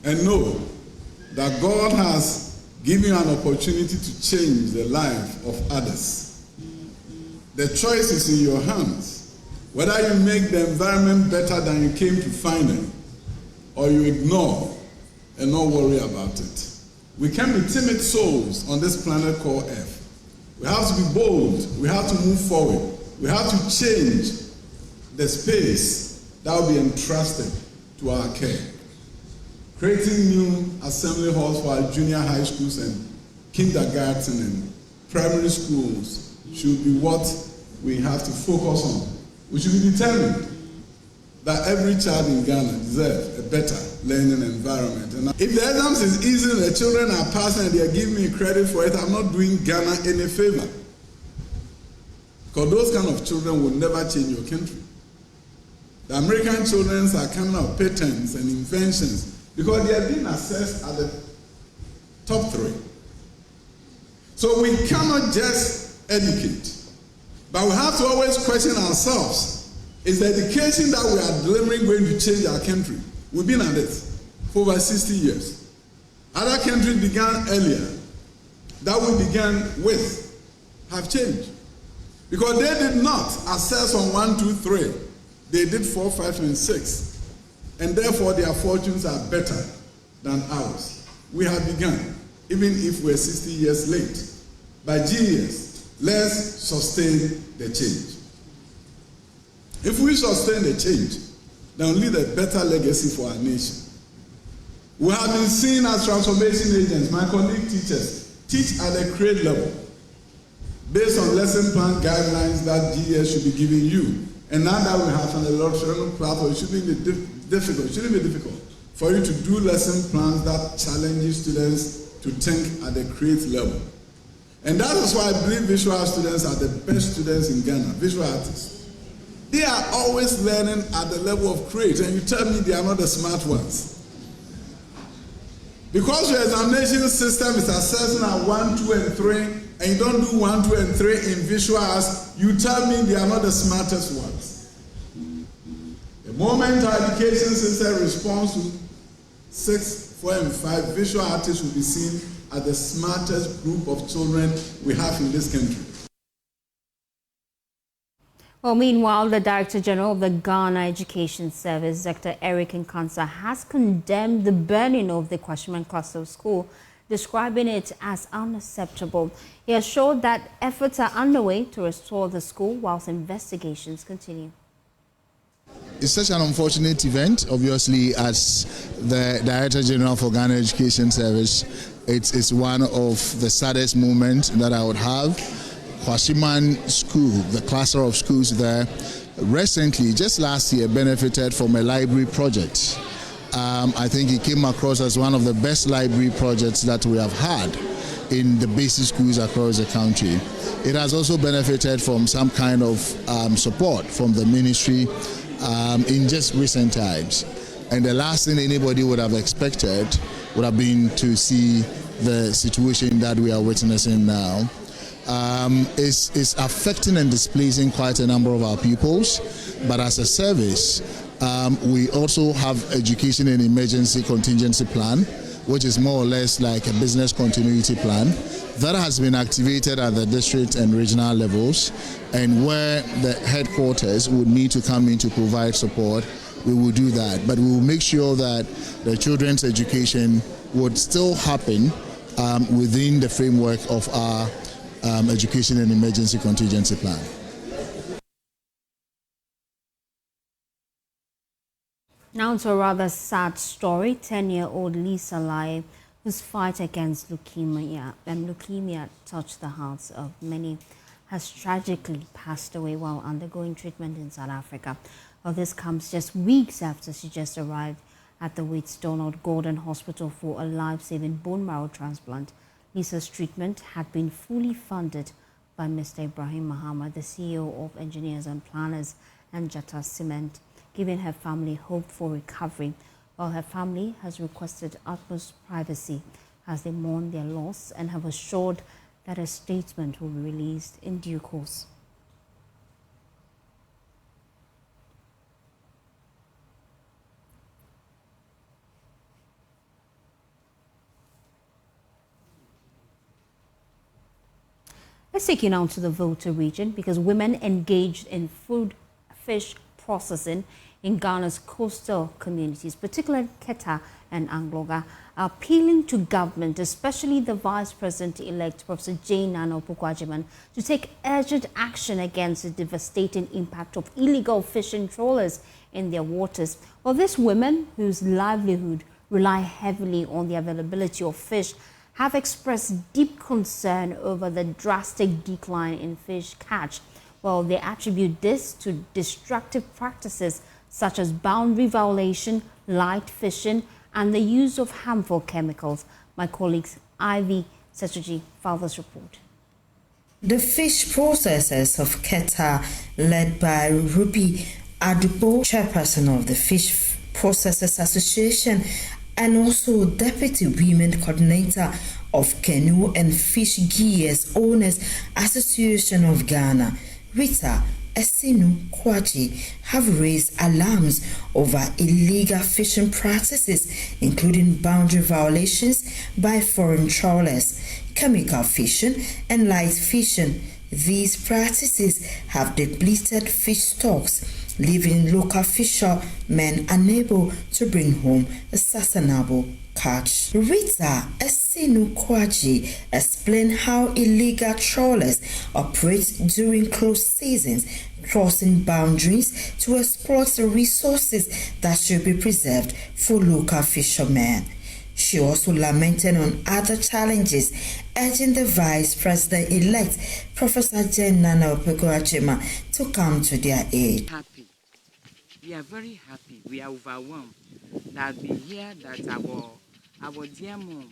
and know that God has given you an opportunity to change the life of others. The choice is in your hands, whether you make the environment better than you came to find it, or you ignore and not worry about it. We can be timid souls on this planet called Earth. We have to be bold. We have to move forward. We have to change the space that will be entrusted to our care. Creating new assembly halls for our junior high schools and kindergarten and primary schools should be what we have to focus on. We should be determined that every child in Ghana deserves a better learning environment. And if the exams is easy and the children are passing and they are giving me credit for it, I'm not doing Ghana any favor. Because those kind of children will never change your country. The American children are coming out with patents and inventions because they are being assessed at the top 3. So we cannot just educate, but we have to always question ourselves. Is the education that we are delivering going to change our country? We've been at it for over 60 years. Other countries began earlier. That we began with have changed. Because they did not assess on 1, 2, 3. They did 4, 5, and 6. And therefore their fortunes are better than ours. We have begun, even if we're 60 years late. By GES, let's sustain the change. If we sustain the change, then we'll leave a better legacy for our nation. We have been seen as transformation agents. My colleague teachers teach at the grade level based on lesson plan guidelines that GES should be giving you. And now that we have an electronic platform, it shouldn't be difficult for you to do lesson plans that challenge students to think at the grade level. And that is why I believe visual students are the best students in Ghana, visual artists. They are always learning at the level of grade, and you tell me they are not the smart ones. Because your examination system is assessing at 1, 2, and 3, and you don't do 1, 2, and 3 in visual arts, you tell me they are not the smartest ones. The moment our education system responds to 6, 4, and 5, visual artists will be seen as the smartest group of children we have in this country. Well, meanwhile, the Director General of the Ghana Education Service, Dr. Eric Nkansa, has condemned the burning of the Kwashman Cluster School, describing it as unacceptable. He assured that efforts are underway to restore the school whilst investigations continue. It's such an unfortunate event, obviously, as the Director General for Ghana Education Service. It's one of the saddest moments that I would have. Kwashman School, the cluster of schools there, recently, just last year, benefited from a library project. I think it came across as one of the best library projects that we have had in the basic schools across the country. It has also benefited from some kind of support from the ministry in just recent times. And the last thing anybody would have expected would have been to see the situation that we are witnessing now. Is affecting and displacing quite a number of our pupils, but as a service, we also have education and emergency contingency plan, which is more or less like a business continuity plan that has been activated at the district and regional levels, and where the headquarters would need to come in to provide support, we will do that. But we will make sure that the children's education would still happen within the framework of our education and emergency contingency plan. Now to a rather sad story. 10-year-old Lisa Lai, whose fight against leukemia touched the hearts of many, has tragically passed away while undergoing treatment in South Africa. Well, this comes just weeks after she just arrived at the Wits-Donald Gordon Hospital for a life-saving bone marrow transplant. Lisa's treatment had been fully funded by Mr. Ibrahim Mahama, the CEO of Engineers and Planners and Jata Cement, giving her family hope for recovery, while her family has requested utmost privacy as they mourn their loss and have assured that a statement will be released in due course. Let's take you now to the Volta region, because women engaged in fish processing in Ghana's coastal communities, particularly Keta and Angloga, are appealing to government, especially the Vice President-elect, Professor Jane Nana Opoku-Agyeman, to take urgent action against the devastating impact of illegal fishing trawlers in their waters. Well, these women, whose livelihood rely heavily on the availability of fish, have expressed deep concern over the drastic decline in fish catch. Well, they attribute this to destructive practices such as boundary violation, light fishing, and the use of harmful chemicals. My colleagues Ivy Setuji filed this report. The fish processors of Keta, led by Ruby Adubo, chairperson of the Fish Processors Association, and also Deputy Women Coordinator of Canoe and Fish Gears Owners Association of Ghana, Rita Esinu Kwaji, have raised alarms over illegal fishing practices, including boundary violations by foreign trawlers, chemical fishing, and light fishing. These practices have depleted fish stocks, leaving local fishermen unable to bring home a sustainable catch. Rita Esinu Kwaji explained how illegal trawlers operate during closed seasons, crossing boundaries to exploit the resources that should be preserved for local fishermen. She also lamented on other challenges, urging the Vice President-elect, Professor Jen Nana Opeko-Achema, to come to their aid. Happy. We are very happy. We are overwhelmed that we hear that our dear mom,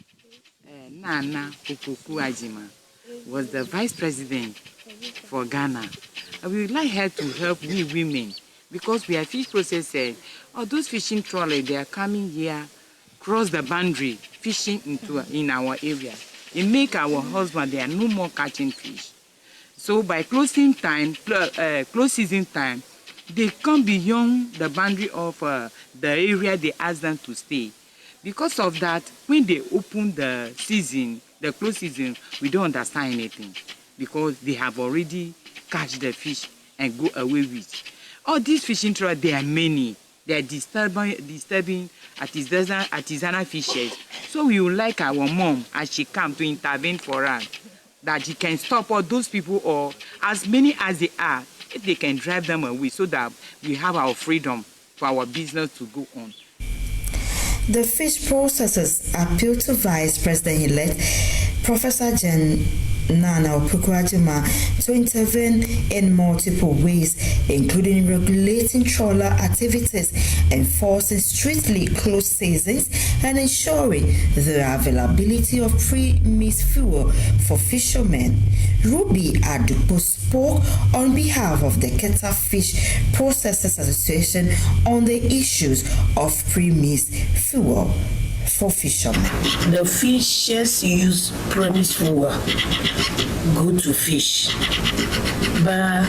Nana Opeko-Achema, was the Vice President for Ghana. We would like her to help we women because we are fish processors. All those fishing trawlers, they are coming here, cross the boundary, fishing in our area. It make our husband, they are no more catching fish. So by close season time, they come beyond the boundary of the area they ask them to stay. Because of that, when they open the season, the close season, we don't understand anything because they have already catch the fish and go away with. All these fishing trawlers, there are many. They are disturbing artisanal fishers. So we would like our mom, as she comes, to intervene for us, that she can stop all those people, or as many as they are, if they can drive them away, so that we have our freedom for our business to go on. The fish processors appeal to Vice President-elect Professor Jen Nana Opeko-Achema to intervene in multiple ways, including regulating trawler activities, enforcing strictly closed seasons, and ensuring the availability of pre-mixed fuel for fishermen. Ruby Adupo spoke on behalf of the Keta Fish Processors Association on the issues of pre-mixed fuel for fishermen. The fishers use premise fuel go to fish, but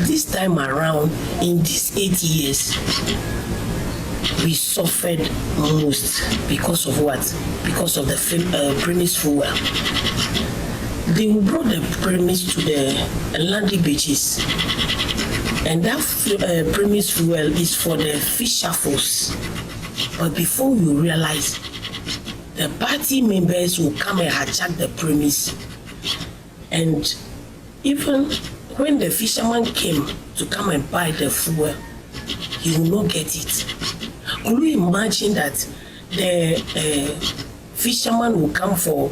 this time around, in these 8 years, we suffered most because of what? Because of the premise fuel. They brought the premise to the landing beaches, and that premise fuel is for the fisher force. But before you realize, the party members will come and hijack the premise. And even when the fisherman came to come and buy the fuel, he will not get it. Could you imagine that the fisherman will come for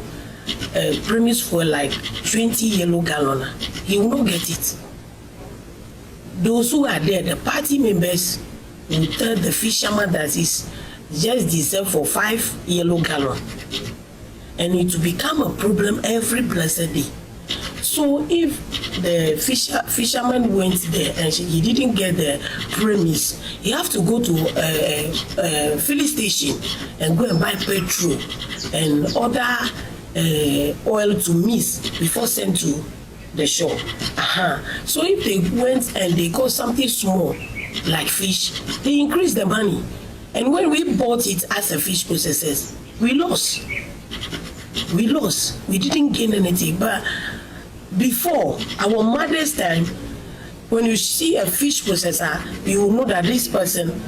premise fuel like 20 yellow gallon? He will not get it. Those who are there, the party members, will tell the fisherman that is just deserve for 5 yellow gallon, and it will become a problem every blessed day. So if the fisherman went there and he didn't get the premise, he have to go to a filling station and go and buy petrol and other oil to mix before sent to the shore. So if they went and they got something small like fish, they increase the money. And when we bought it as a fish processors, we lost. We didn't gain anything. But before, our mother's time, when you see a fish processor, you will know that this person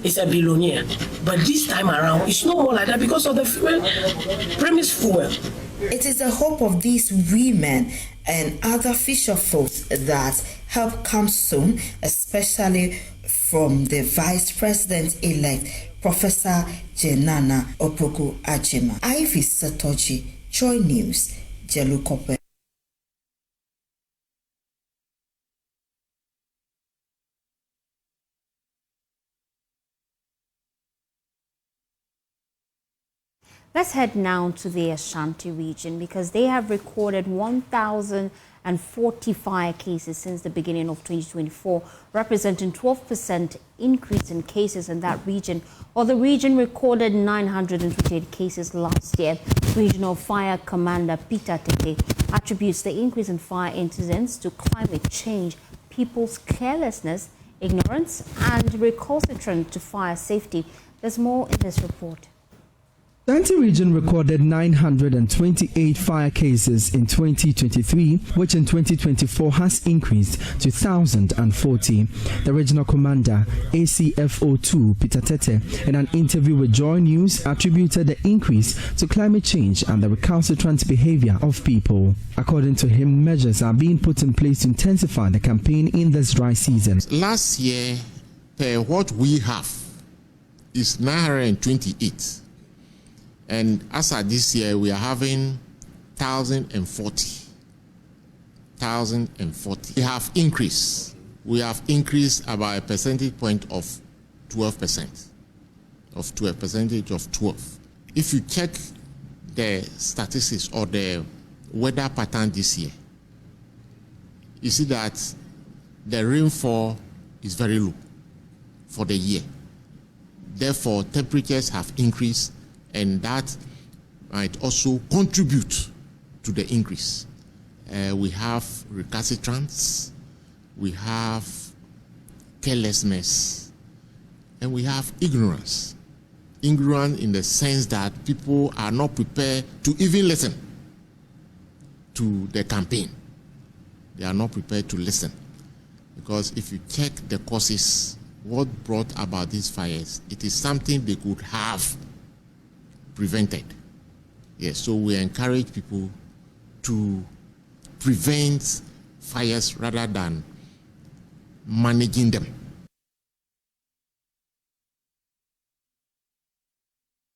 is a billionaire. But this time around, it's no more like that because of the fuel, premise fuel. It is the hope of these women and other fisher folks that help come soon, especially from the Vice President-elect, Professor Jenana Opeko-Achema. Ivy Satoji, Joy News, Jelukope. Let's head now to the Ashanti region because they have recorded 1,040 fire cases since the beginning of 2024, representing 12% increase in cases in that region. While the region recorded 928 cases last year, Regional Fire Commander Peter Tete attributes the increase in fire incidents to climate change, people's carelessness, ignorance, and recalcitrant to fire safety. There's more in this report. The Ashanti region recorded 928 fire cases in 2023, which in 2024 has increased to 1,040. The regional commander, ACFO2 Peter Tete, in an interview with Joy News, attributed the increase to climate change and the recalcitrant behavior of people. According to him, measures are being put in place to intensify the campaign in this dry season. Last year, what we have is 928. And as of this year, we are having 1,040. 1,040. We have increased. We have increased about a percentage point of 12%. Percentage of 12. If you check the statistics or the weather pattern this year, you see that the rainfall is very low for the year. Therefore, temperatures have increased, and that might also contribute to the increase. We have recalcitrance, we have carelessness, and we have ignorance. Ignorance in the sense that people are not prepared to even listen to the campaign. They are not prepared to listen. Because if you check the causes, what brought about these fires, it is something they could have prevented. Yes, so we encourage people to prevent fires rather than managing them.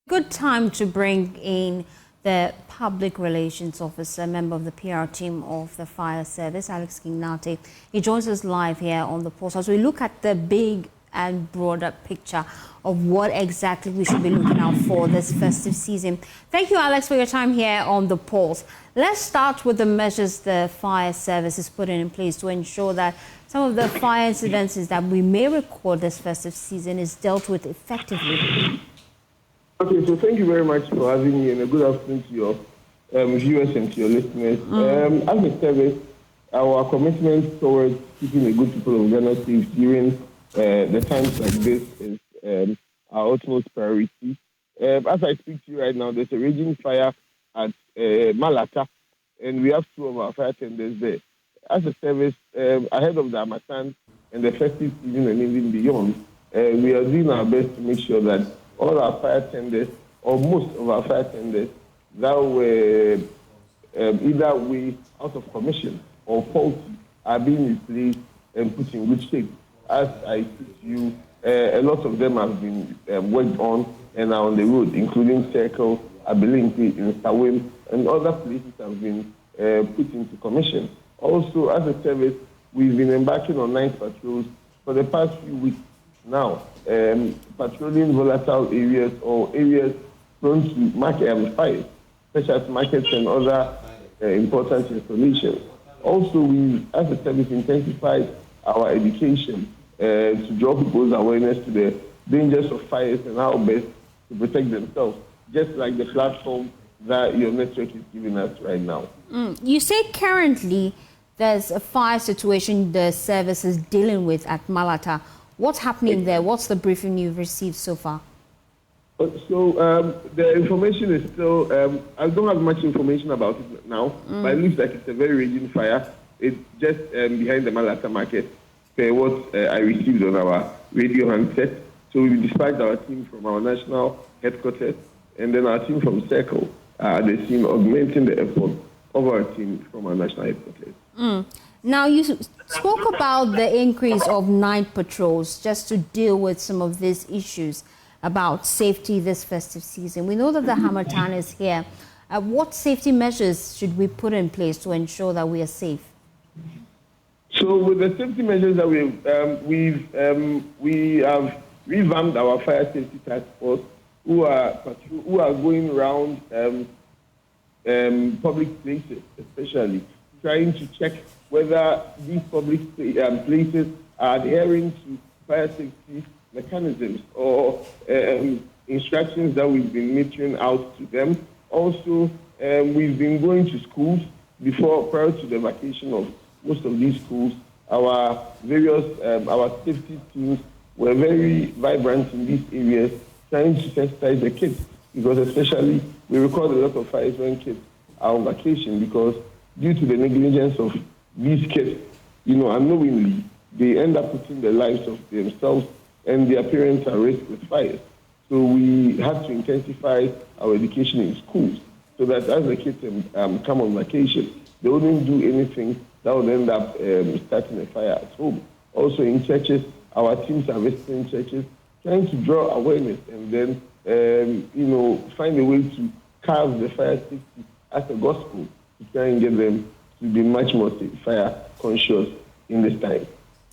Good time to bring in the Public Relations Officer, member of the PR team of the Fire Service, Alex Kingnate. He joins us live here on the Pulse as we look at the big and broader picture of what exactly we should be looking out for this festive season. Thank you, Alex, for your time here on the Pulse. Let's start with the measures the Fire Service is putting in place to ensure that some of the fire incidences that we may record this festive season is dealt with effectively. Okay, so thank you very much for having me, and a good afternoon to your viewers and to your listeners. As a service, our commitment towards keeping the good people of Ghana safe during the times like this is our utmost priority. As I speak to you right now, there's a raging fire at Malata, and we have two of our fire tenders there. As a service, ahead of the Harmattan and the festive season and even beyond, we are doing our best to make sure that all our fire tenders, or most of our fire tenders, that were either way out of commission or faulty, are being replaced and put in good shape. As I speak to you, a lot of them have been worked on and are on the road, including Circle, Abilinki, in Sawim, and other places have been put into commission. Also, as a service, we've been embarking on night patrols for the past few weeks now, patrolling volatile areas or areas prone to market fires, such as markets and other important installations. Also, we, as a service, intensified our education to draw people's awareness to the dangers of fires and how best to protect themselves, just like the platform that your network is giving us right now. You say currently there's a fire situation the service is dealing with at Malata. What's happening there? What's the briefing you've received so far? So the information is still, I don't have much information about it now, but it looks like it's a very raging fire. It's just behind the Malata market, what I received on our radio handset. So we dispatched our team from our national headquarters, and then our team from Circle, the team augmenting the effort of our team from our national headquarters. Now, you spoke about the increase of night patrols just to deal with some of these issues about safety this festive season. We know that the Harmattan is here. What safety measures should we put in place to ensure that we are safe? So with the safety measures that we have revamped our fire safety task force who are going around public places, especially trying to check whether these public places are adhering to fire safety mechanisms or instructions that we've been metering out to them. Also, we've been going to schools prior to the vacation of most of these schools. Our various our safety teams were very vibrant in these areas, trying to sensitize the kids, because especially we record a lot of fires when kids are on vacation, because due to the negligence of these kids, unknowingly, they end up putting the lives of themselves and their parents at risk with fires. So we have to intensify our education in schools so that as the kids come on vacation, they wouldn't do anything that would end up starting a fire at home. Also in churches, our teams are visiting churches, trying to draw awareness and then, find a way to carve the fire safety as a gospel to try and get them to be much more fire conscious in this time.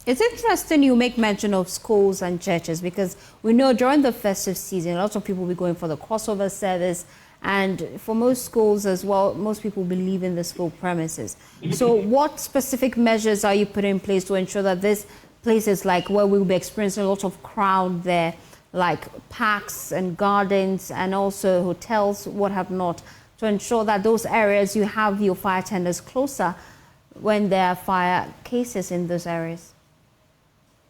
It's interesting you make mention of schools and churches, because we know during the festive season, lots of people will be going for the crossover service, and for most schools as well, most people believe in the school premises. So what specific measures are you putting in place to ensure that these places like where we'll be experiencing a lot of crowd there, like parks and gardens and also hotels, what have not, to ensure that those areas you have your fire tenders closer when there are fire cases in those areas?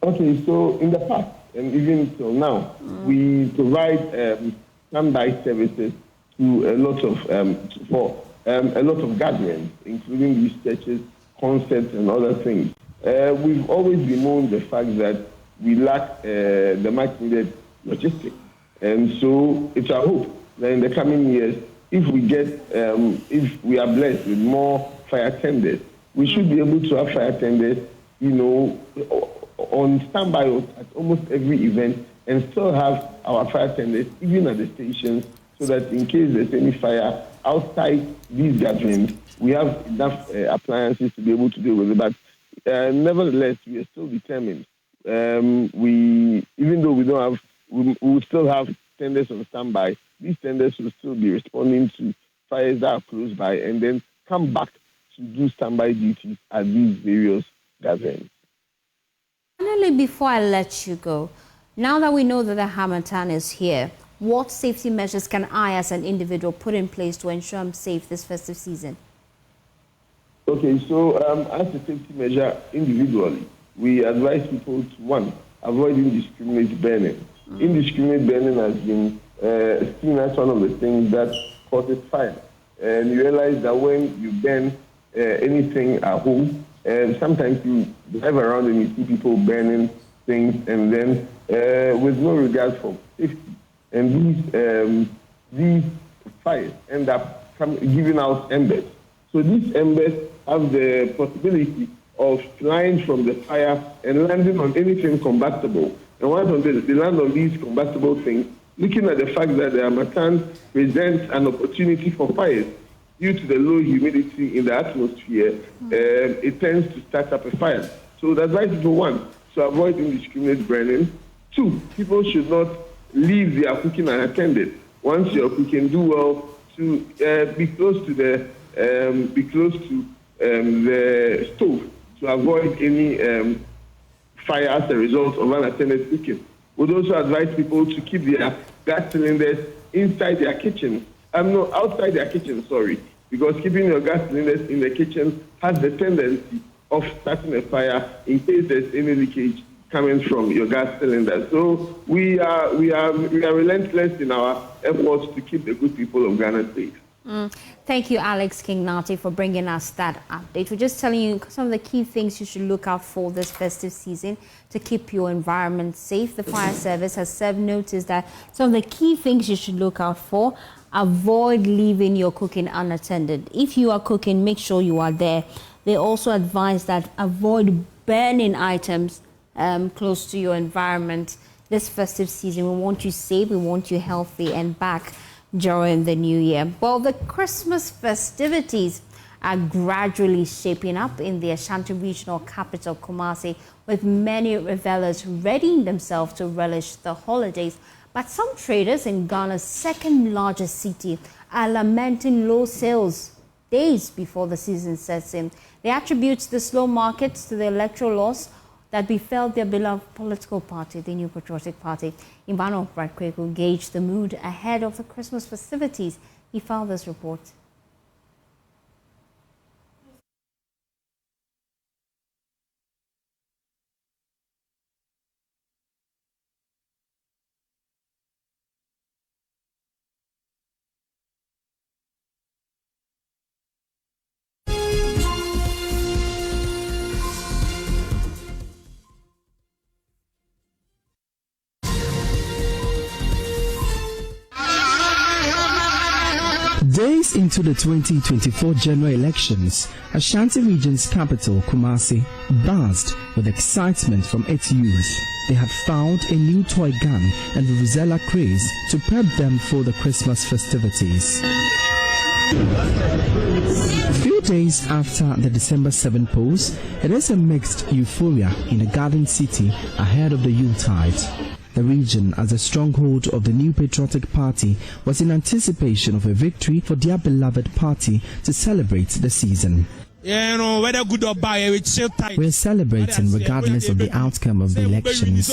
Okay, so in the past and even till now, we provide standby services to a lot of gatherings, including these churches, concerts, and other things. We've always bemoaned the fact that we lack the much needed logistics, and so it's our hope that in the coming years, if we are blessed with more fire tenders, we should be able to have fire tenders, on standby at almost every event, and still have our fire tenders even at the stations, so that in case there's any fire outside these gatherings, we have enough appliances to be able to deal with it. But nevertheless, we are still determined. Even though we don't have, we will still have tenders on standby. These tenders will still be responding to fires that are close by, and then come back to do standby duties at these various gatherings. Finally, before I let you go, now that we know that the Harmattan is here, what safety measures can I as an individual put in place to ensure I'm safe this festive season? Okay, so as a safety measure individually, we advise people to, one, avoid indiscriminate burning. Indiscriminate burning has been seen as one of the things that causes fire. And you realize that when you burn anything at home, sometimes you drive around and you see people burning things, and then with no regard for safety. And these fires end up giving out embers. So these embers have the possibility of flying from the fire and landing on anything combustible. And once they land on these combustible things, looking at the fact that the Harmattan presents an opportunity for fires due to the low humidity in the atmosphere, it tends to start up a fire. So the advice is, one, to avoid indiscriminate burning. Two, people should not leave their cooking unattended. Once you're cooking, do well to be close to the stove to avoid any fire as a result of unattended cooking. We'd also advise people to keep their gas cylinders inside their kitchens. Outside their kitchen, sorry, because keeping your gas cylinders in the kitchen has the tendency of starting a fire in case there's any leakage coming from your gas cylinder. So we are relentless in our efforts to keep the good people of Ghana safe. Thank you, Alex King-Naughty, for bringing us that update. We're just telling you some of the key things you should look out for this festive season to keep your environment safe. The fire service has served notice that some of the key things you should look out for: avoid leaving your cooking unattended. If you are cooking, make sure you are there. They also advise that avoid burning items close to your environment. This festive season, we want you safe, we want you healthy and back during the new year. Well, the Christmas festivities are gradually shaping up in the Ashanti regional capital, Kumasi, with many revelers readying themselves to relish the holidays. But some traders in Ghana's second largest city are lamenting low sales days before the season sets in. They attribute the slow markets to the electoral loss that befell their beloved political party, the New Patriotic Party. Emmanuel Bradkweku gauged the mood ahead of the Christmas festivities. He filed this report. Days into the 2024 general elections, Ashanti region's capital, Kumasi, buzzed with excitement from its youth. They had found a new toy gun and vuvuzela craze to prep them for the Christmas festivities. A few days after the December 7 polls, it is a mixed euphoria in the Garden City ahead of the Yuletide. The region, as a stronghold of the New Patriotic Party, was in anticipation of a victory for their beloved party to celebrate the season. Whether good or bad, we're celebrating regardless of the outcome of the elections.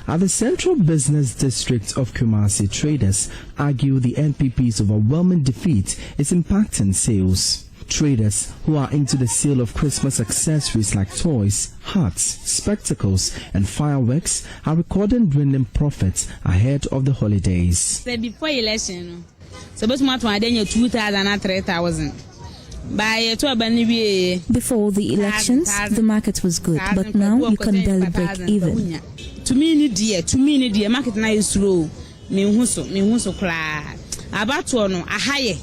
At the Central Business District of Kumasi, traders argue the NPP's overwhelming defeat is impacting sales. Traders who are into the sale of Christmas accessories like toys, hats, spectacles, and fireworks are recording dwindling profits ahead of the holidays. Before election, supposed to 2,000 and 3,000. Before the elections, the market was good, but now you can barely break even. To me, the market now is slow. Me huso kla. About to no a higher.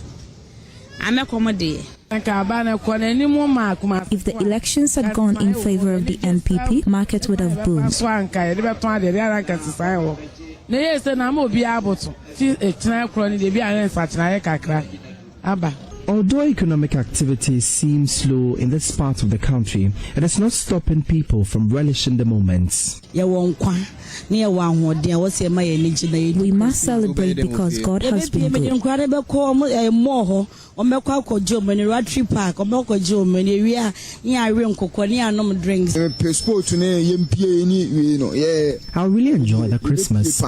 I'm accommodate. If the elections had gone in favor of the NPP, market would have boomed. Although economic activity seems slow in this part of the country, it is not stopping people from relishing the moments. We must celebrate because God has been good. I really enjoy the Christmas.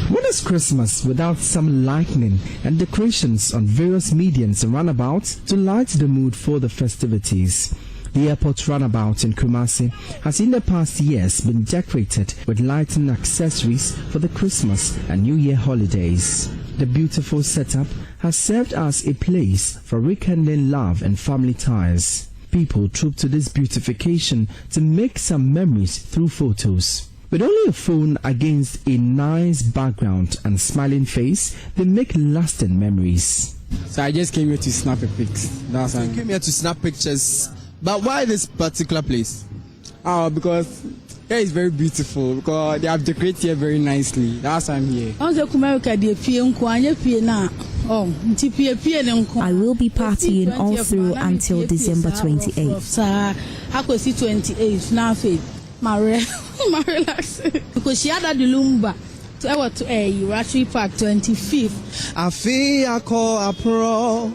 What is Christmas without some lightning and decorations on various medians and runabouts to light the mood for the festivities? The airport runabout in Kumasi has in the past years been decorated with lighting accessories for the Christmas and New Year holidays. The beautiful setup has served as a place for rekindling love and family ties. People troop to this beautification to make some memories through photos. With only a phone against a nice background and smiling face, they make lasting memories. So I just came here to snap a pics. That's why I came here to snap pictures. But why this particular place? Oh, because here is very beautiful. Because they have decorated here very nicely. That's why I'm here. I will be partying all through until December 28th. My relax. Because she had the Lumba. So I went to Ratri Park 25th. I feel I call a pro.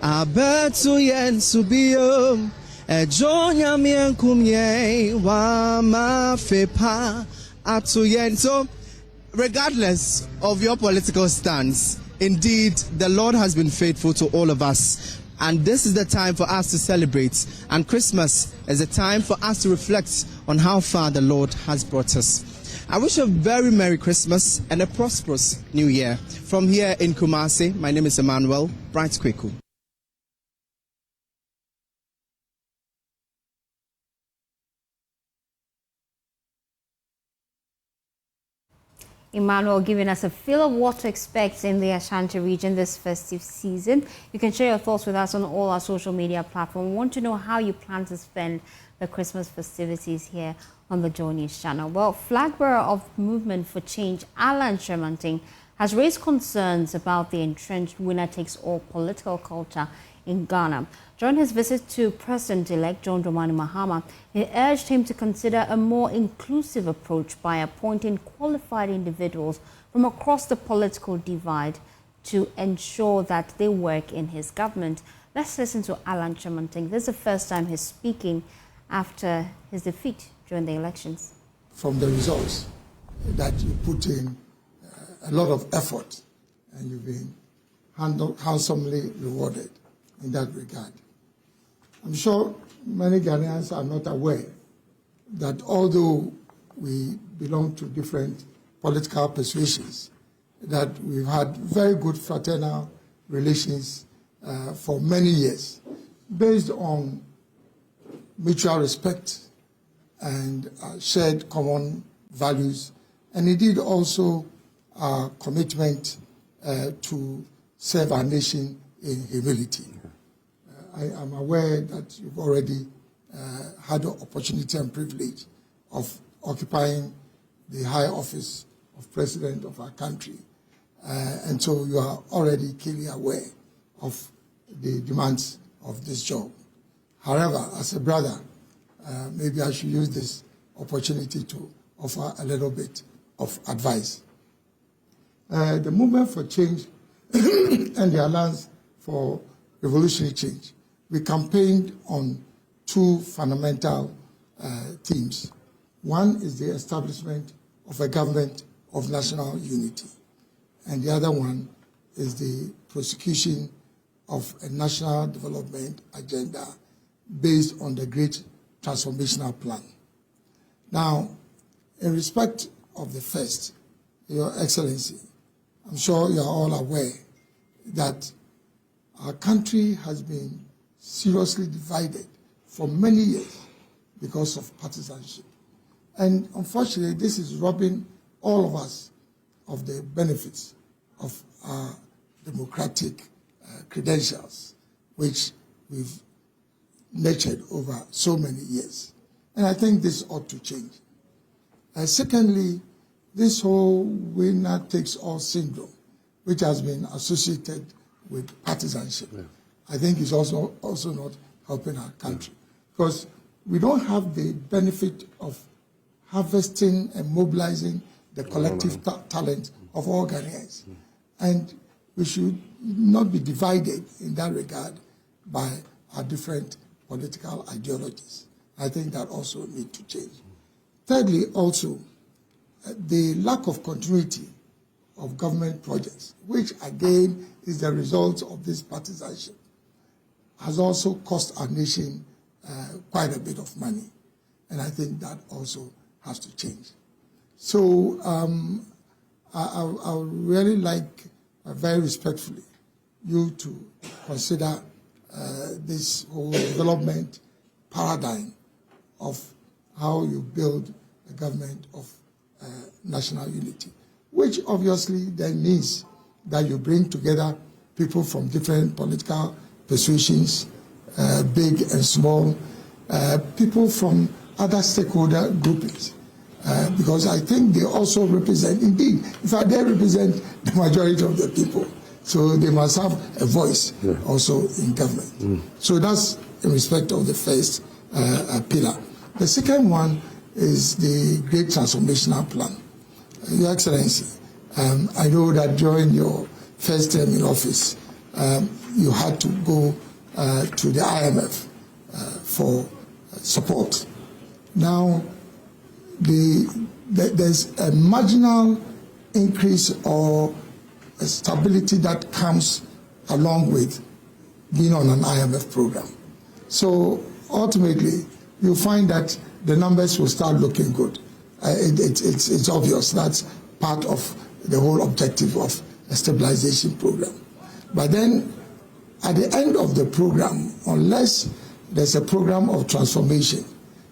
I bet to yen subium. A jonya mien kumye wa ma fepa atu yen. So, regardless of your political stance, indeed, the Lord has been faithful to all of us. And this is the time for us to celebrate. And Christmas is a time for us to reflect on how far the Lord has brought us. I wish you a very Merry Christmas and a prosperous New Year. From here in Kumasi, my name is Emmanuel Bradkweku. Emmanuel giving us a feel of what to expect in the Ashanti region this festive season. You can share your thoughts with us on all our social media platforms. We want to know how you plan to spend the Christmas festivities here on the Joy News channel. Well, flag bearer of Movement for Change, Alan Shermanting, has raised concerns about the entrenched winner-takes-all political culture in Ghana. During his visit to President-elect John Dramani Mahama, he urged him to consider a more inclusive approach by appointing qualified individuals from across the political divide to ensure that they work in his government. Let's listen to Alan Chamanting. This is the first time he's speaking after his defeat during the elections. From the results that you put in a lot of effort, and you've been handsomely rewarded in that regard. I'm sure many Ghanaians are not aware that although we belong to different political persuasions, that we've had very good fraternal relations for many years, based on mutual respect and shared common values, and indeed also our commitment to serve our nation in humility. I am aware that you've already had the opportunity and privilege of occupying the high office of President of our country. And so you are already keenly aware of the demands of this job. However, as a brother, maybe I should use this opportunity to offer a little bit of advice. The movement for change and the Alliance for Revolutionary Change, we campaigned on two fundamental themes. One is the establishment of a government of national unity, and the other one is the prosecution of a national development agenda based on the Great Transformational Plan. Now, in respect of the first, Your Excellency, I'm sure you are all aware that our country has been seriously divided for many years because of partisanship. And unfortunately, this is robbing all of us of the benefits of our democratic credentials, which we've nurtured over so many years. And I think this ought to change. Secondly, this whole winner-takes-all syndrome, which has been associated with partisanship, I think is also not helping our country, because we don't have the benefit of harvesting and mobilizing the collective talent of all Ghanaians. And we should not be divided in that regard by our different political ideologies. I think that also needs to change. Thirdly, also, the lack of continuity of government projects, which again is the result of this partisanship, has also cost our nation quite a bit of money. And I think that also has to change. So I would really like, very respectfully, you to consider this whole development paradigm of how you build a government of national unity, which obviously then means that you bring together people from different political persuasions, big and small, people from other stakeholder groupings, because I think they also represent, indeed, in fact, they represent the majority of the people. So they must have a voice also in government. So that's in respect of the first pillar. The second one is the Great Transformational Plan. Your Excellency, I know that during your first term in office, you had to go to the IMF for support. Now, there's a marginal increase or a stability that comes along with being on an IMF program. So ultimately, you find that the numbers will start looking good. It's obvious. That's part of the whole objective of a stabilization program. But then, at the end of the program, unless there's a program of transformation,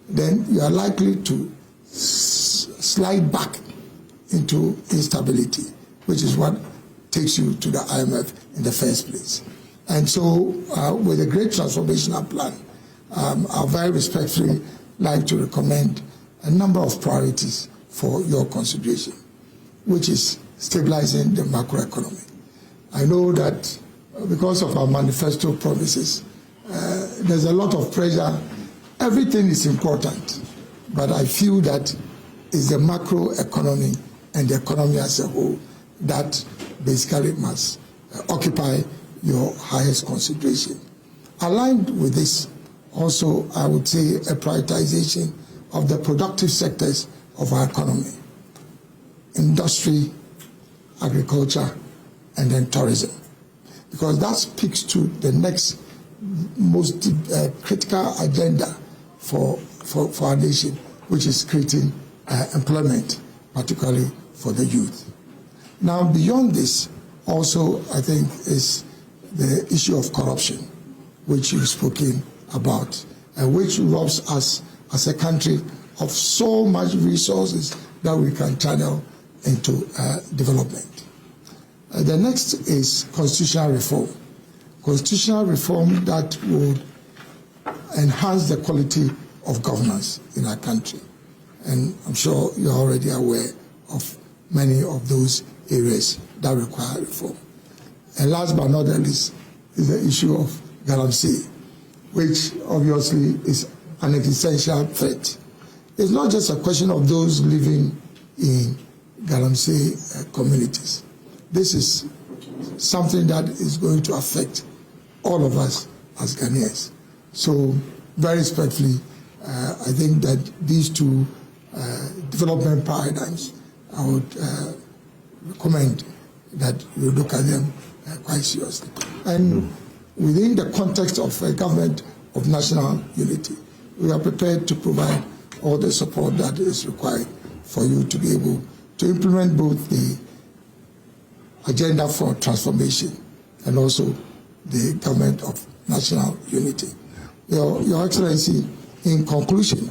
then you are likely to slide back into instability, which is what takes you to the IMF in the first place. And so, with the Great Transformational Plan, I very respectfully like to recommend a number of priorities for your consideration, which is stabilizing the macroeconomy. I know that because of our manifesto promises. There's a lot of pressure. Everything is important, but I feel that it's the macro economy and the economy as a whole that basically must occupy your highest consideration. Aligned with this, also, I would say a prioritization of the productive sectors of our economy: industry, agriculture, and then tourism. Because that speaks to the next most critical agenda for our nation, which is creating employment, particularly for the youth. Now, beyond this, also, I think, is the issue of corruption, which you've spoken about, and which robs us as a country of so much resources that we can channel into development. The next is constitutional reform. Constitutional reform that would enhance the quality of governance in our country. And I'm sure you're already aware of many of those areas that require reform. And last but not least is the issue of galamsey, which obviously is an existential threat. It's not just a question of those living in galamsey communities. This is something that is going to affect all of us as Ghanaians. So, very respectfully, I think that these two development paradigms, I would recommend that you look at them quite seriously. And within the context of a government of national unity, we are prepared to provide all the support that is required for you to be able to implement both the agenda for transformation and also the government of national unity. Your Excellency, in conclusion,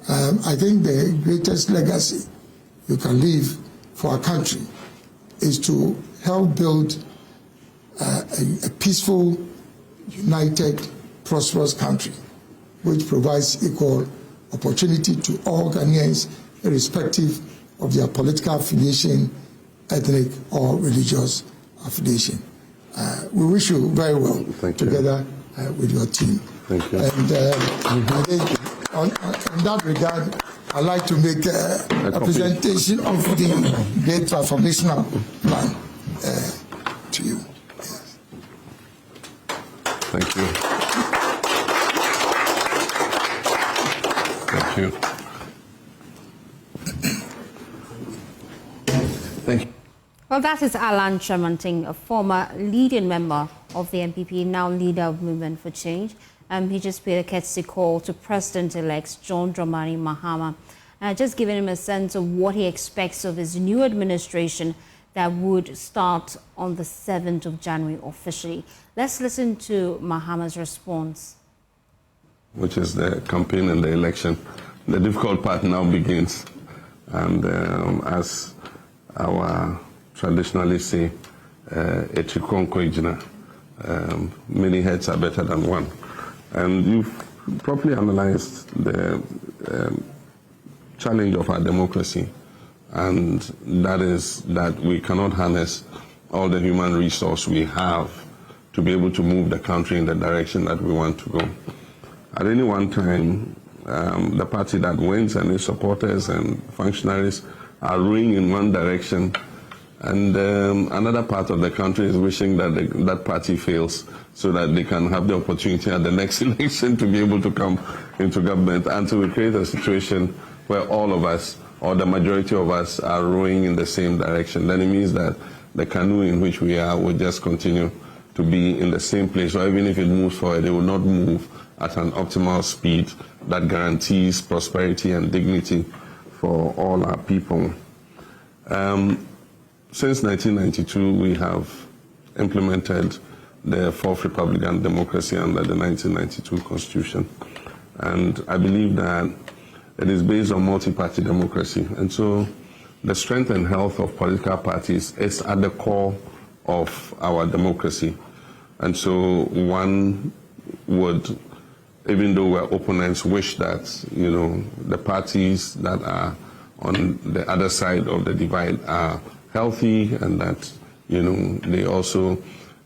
I think the greatest legacy you can leave for our country is to help build a peaceful, united, prosperous country which provides equal opportunity to all Ghanaians, irrespective of their political affiliation, ethnic or religious affiliation. We wish you very well together with your team. Thank you. And I think on that regard, I'd like to make a presentation of the Great Transformational Plan to you. Yes. Thank you. Thank you. Thank you. Well, that is Alan Tremonting, a former leading member of the MPP, now leader of Movement for Change. He just paid a courtesy call to President-elect John Dramani Mahama, just giving him a sense of what he expects of his new administration that would start on the 7th of January officially. Let's listen to Mahama's response. Which is the campaign and the election. The difficult part now begins. And as our traditionally say, many heads are better than one. And you've properly analyzed the challenge of our democracy, and that is that we cannot harness all the human resource we have to be able to move the country in the direction that we want to go. At any one time, the party that wins and its supporters and functionaries are rowing in one direction, and another part of the country is wishing that that party fails so that they can have the opportunity at the next election to be able to come into government, until we create a situation where all of us, or the majority of us, are rowing in the same direction. Then it means that the canoe in which we are will just continue to be in the same place, or even if it moves forward, it will not move at an optimal speed that guarantees prosperity and dignity for all our people. Since 1992, we have implemented the Fourth Republican democracy under the 1992 Constitution. And I believe that it is based on multi-party democracy. And so the strength and health of political parties is at the core of our democracy. And so one would, even though we're opponents, wish that, the parties that are on the other side of the divide are healthy, and that, they also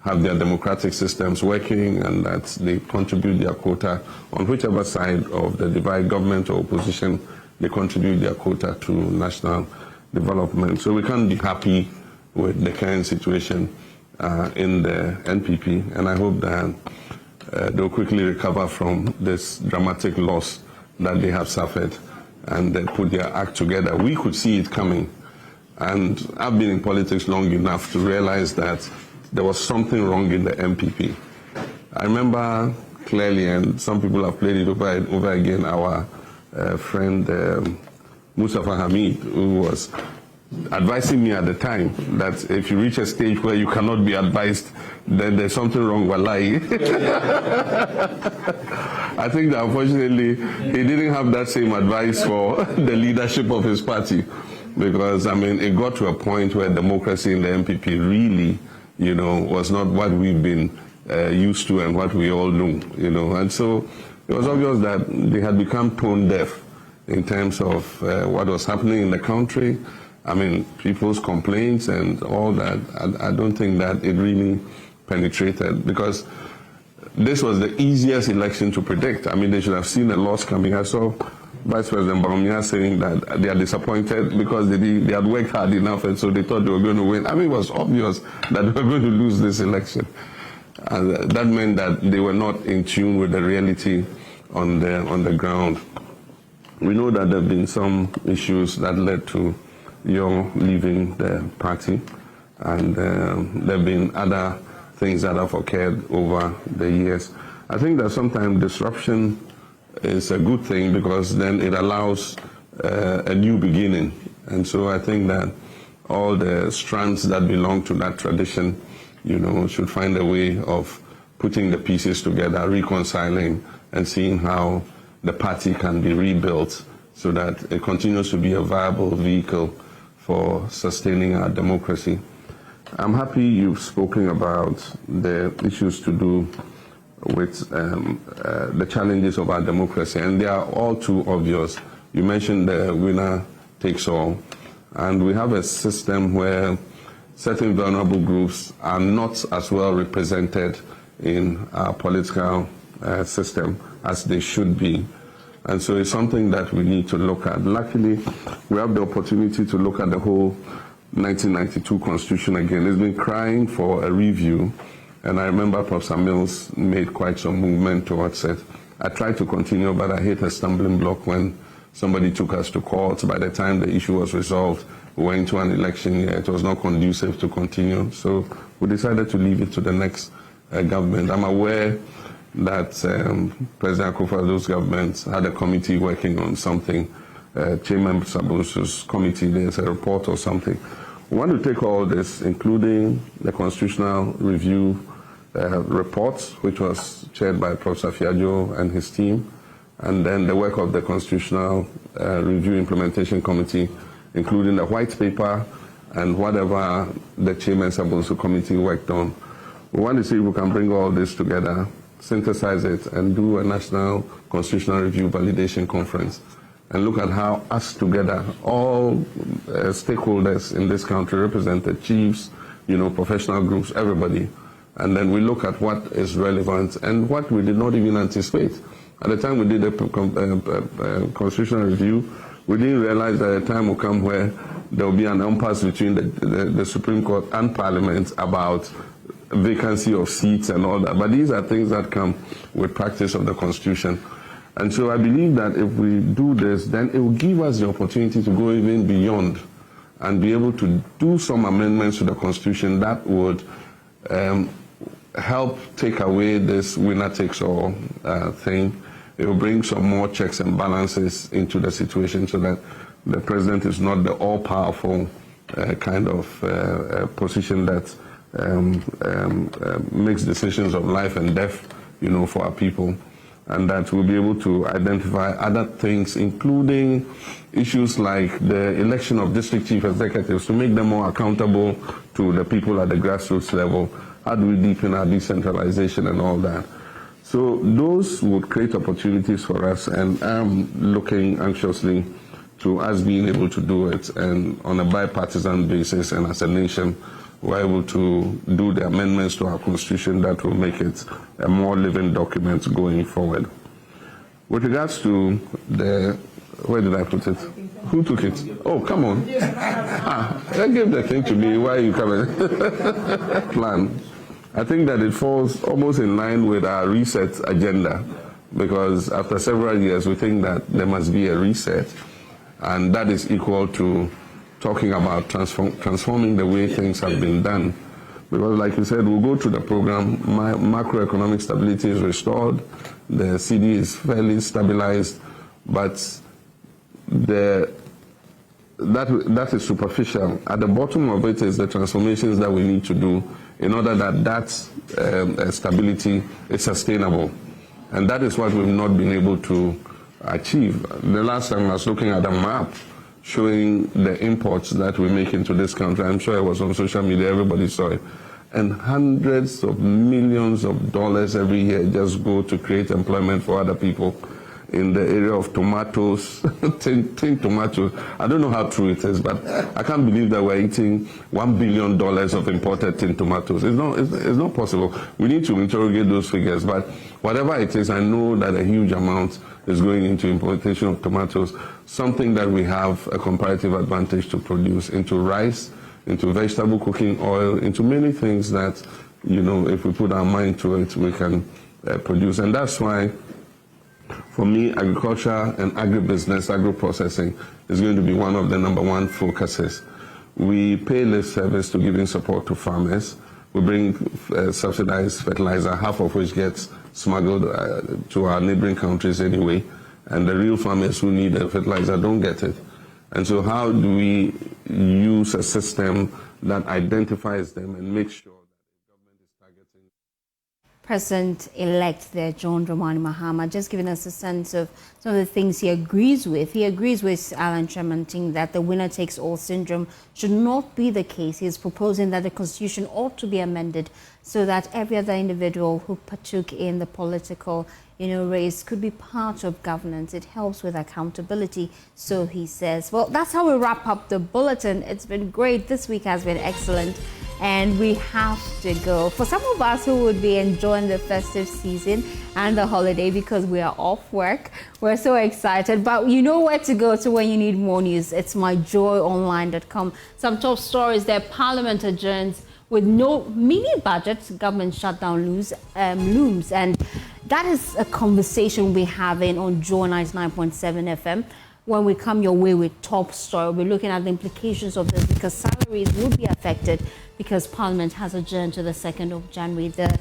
have their democratic systems working and that they contribute their quota on whichever side of the divide, government or opposition, they contribute their quota to national development. So we can't be happy with the current situation in the NPP, and I hope that they'll quickly recover from this dramatic loss that they have suffered and put their act together. We could see it coming, and I've been in politics long enough to realize that there was something wrong in the NPP. I remember clearly, and some people have played it over and over again, our friend Mustafa Hamid, who was advising me at the time that if you reach a stage where you cannot be advised, then there's something wrong, wallahi. I think that unfortunately he didn't have that same advice for the leadership of his party, because I mean it got to a point where democracy in the NPP really, was not what we've been used to and what we all knew, and so it was obvious that they had become tone deaf in terms of what was happening in the country. I mean, people's complaints and all that, I don't think that it really penetrated, because this was the easiest election to predict. I mean, they should have seen a loss coming. I saw Vice President Baromia saying that they are disappointed because they had worked hard enough and so they thought they were going to win. I mean, it was obvious that they were going to lose this election. And that meant that they were not in tune with the reality on the ground. We know that there have been some issues that led to your leaving the party, and there have been other things that have occurred over the years. I think that sometimes disruption is a good thing because then it allows a new beginning. And so I think that all the strands that belong to that tradition, should find a way of putting the pieces together, reconciling, and seeing how the party can be rebuilt so that it continues to be a viable vehicle for sustaining our democracy. I'm happy you've spoken about the issues to do with the challenges of our democracy, and they are all too obvious. You mentioned the winner takes all, and we have a system where certain vulnerable groups are not as well represented in our political system as they should be. And so it's something that we need to look at. Luckily, we have the opportunity to look at the whole 1992 Constitution again. It's been crying for a review, and I remember Professor Mills made quite some movement towards it. I tried to continue, but I hit a stumbling block when somebody took us to court. By the time the issue was resolved, we went into an election year. It was not conducive to continue, so we decided to leave it to the next government. I'm aware that President Akufo-Addo's government had a committee working on something. Chairman Sabusu's committee, there's a report or something. We want to take all this, including the constitutional review report, which was chaired by Professor Fiajo and his team, and then the work of the Constitutional Review Implementation Committee, including the white paper and whatever the Chairman Sabusu committee worked on. We want to see if we can bring all this together, synthesize it, and do a national constitutional review validation conference and look at how us together, all stakeholders in this country, represented chiefs, professional groups, everybody, and then we look at what is relevant and what we did not even anticipate. At the time we did a constitutional review, we didn't realize that a time will come where there will be an impasse between the Supreme Court and Parliament about vacancy of seats and all that. But these are things that come with practice of the Constitution. And so I believe that if we do this, then it will give us the opportunity to go even beyond and be able to do some amendments to the Constitution that would help take away this winner-takes-all thing. It will bring some more checks and balances into the situation so that the president is not the all-powerful kind of position that makes decisions of life and death, for our people, and that we'll be able to identify other things, including issues like the election of district chief executives, to make them more accountable to the people at the grassroots level. How do we deepen our decentralization and all that? So those would create opportunities for us, and I'm looking anxiously to us being able to do it, and on a bipartisan basis and as a nation, we're able to do the amendments to our constitution that will make it a more living document going forward. With regards to the, where did I put it? Who took it? Oh, come on. They gave the thing to me. Why are you coming? Plan. I think that it falls almost in line with our reset agenda, because after several years, we think that there must be a reset, and that is equal to talking about transforming the way things have been done. Because like you said, we'll go through the program, macroeconomic stability is restored, the CD is fairly stabilized, but that is superficial. At the bottom of it is the transformations that we need to do in order that stability is sustainable. And that is what we've not been able to achieve. The last time I was looking at a map showing the imports that we make into this country. I'm sure it was on social media, everybody saw it. And hundreds of millions of dollars every year just go to create employment for other people in the area of tomatoes, tin tomatoes. I don't know how true it is, but I can't believe that we're eating $1 billion of imported tin tomatoes. It's not possible. We need to interrogate those figures, but whatever it is, I know that a huge amount is going into importation of tomatoes, something that we have a comparative advantage to produce, into rice, into vegetable cooking oil, into many things that, you know, if we put our mind to it, we can produce. And that's why, for me, agriculture and agribusiness, agro-processing is going to be one of the #1 focuses. We pay lip service to giving support to farmers. We bring subsidized fertilizer, half of which gets smuggled to our neighboring countries anyway, and the real farmers who need the fertilizer don't get it. And so how do we use a system that identifies them and makes sure President-elect there, John Dramani Mahama, just giving us a sense of some of the things he agrees with. He agrees with Alan Tremonting that the winner-takes-all syndrome should not be the case. He is proposing that the Constitution ought to be amended so that every other individual who partook in the political race could be part of governance. It helps with accountability, so he says. Well, that's how we wrap up the bulletin. It's been great. This week has been excellent. And we have to go. For some of us who would be enjoying the festive season and the holiday because we are off work, we're so excited. But you know where to go to when you need more news. It's myjoyonline.com. Some top stories there. Parliament adjourns with no mini budget. Government shutdown looms. And that is a conversation we're having on Joy 99.7 FM. When we come your way with top story, we're looking at the implications of this because salaries would be affected because Parliament has adjourned to the 2nd of January. The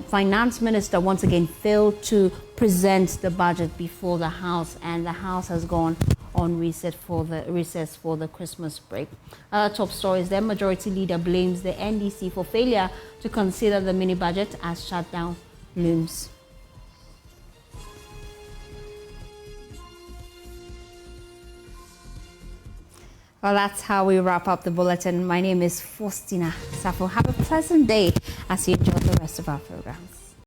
Finance Minister once again failed to present the budget before the House, and the House has gone on recess for the Christmas break. Other top stories there. Majority Leader blames the NDC for failure to consider the mini budget as shutdown looms. Well, that's how we wrap up the bulletin. My name is Faustina Safo. Have a pleasant day as you enjoy the rest of our programs.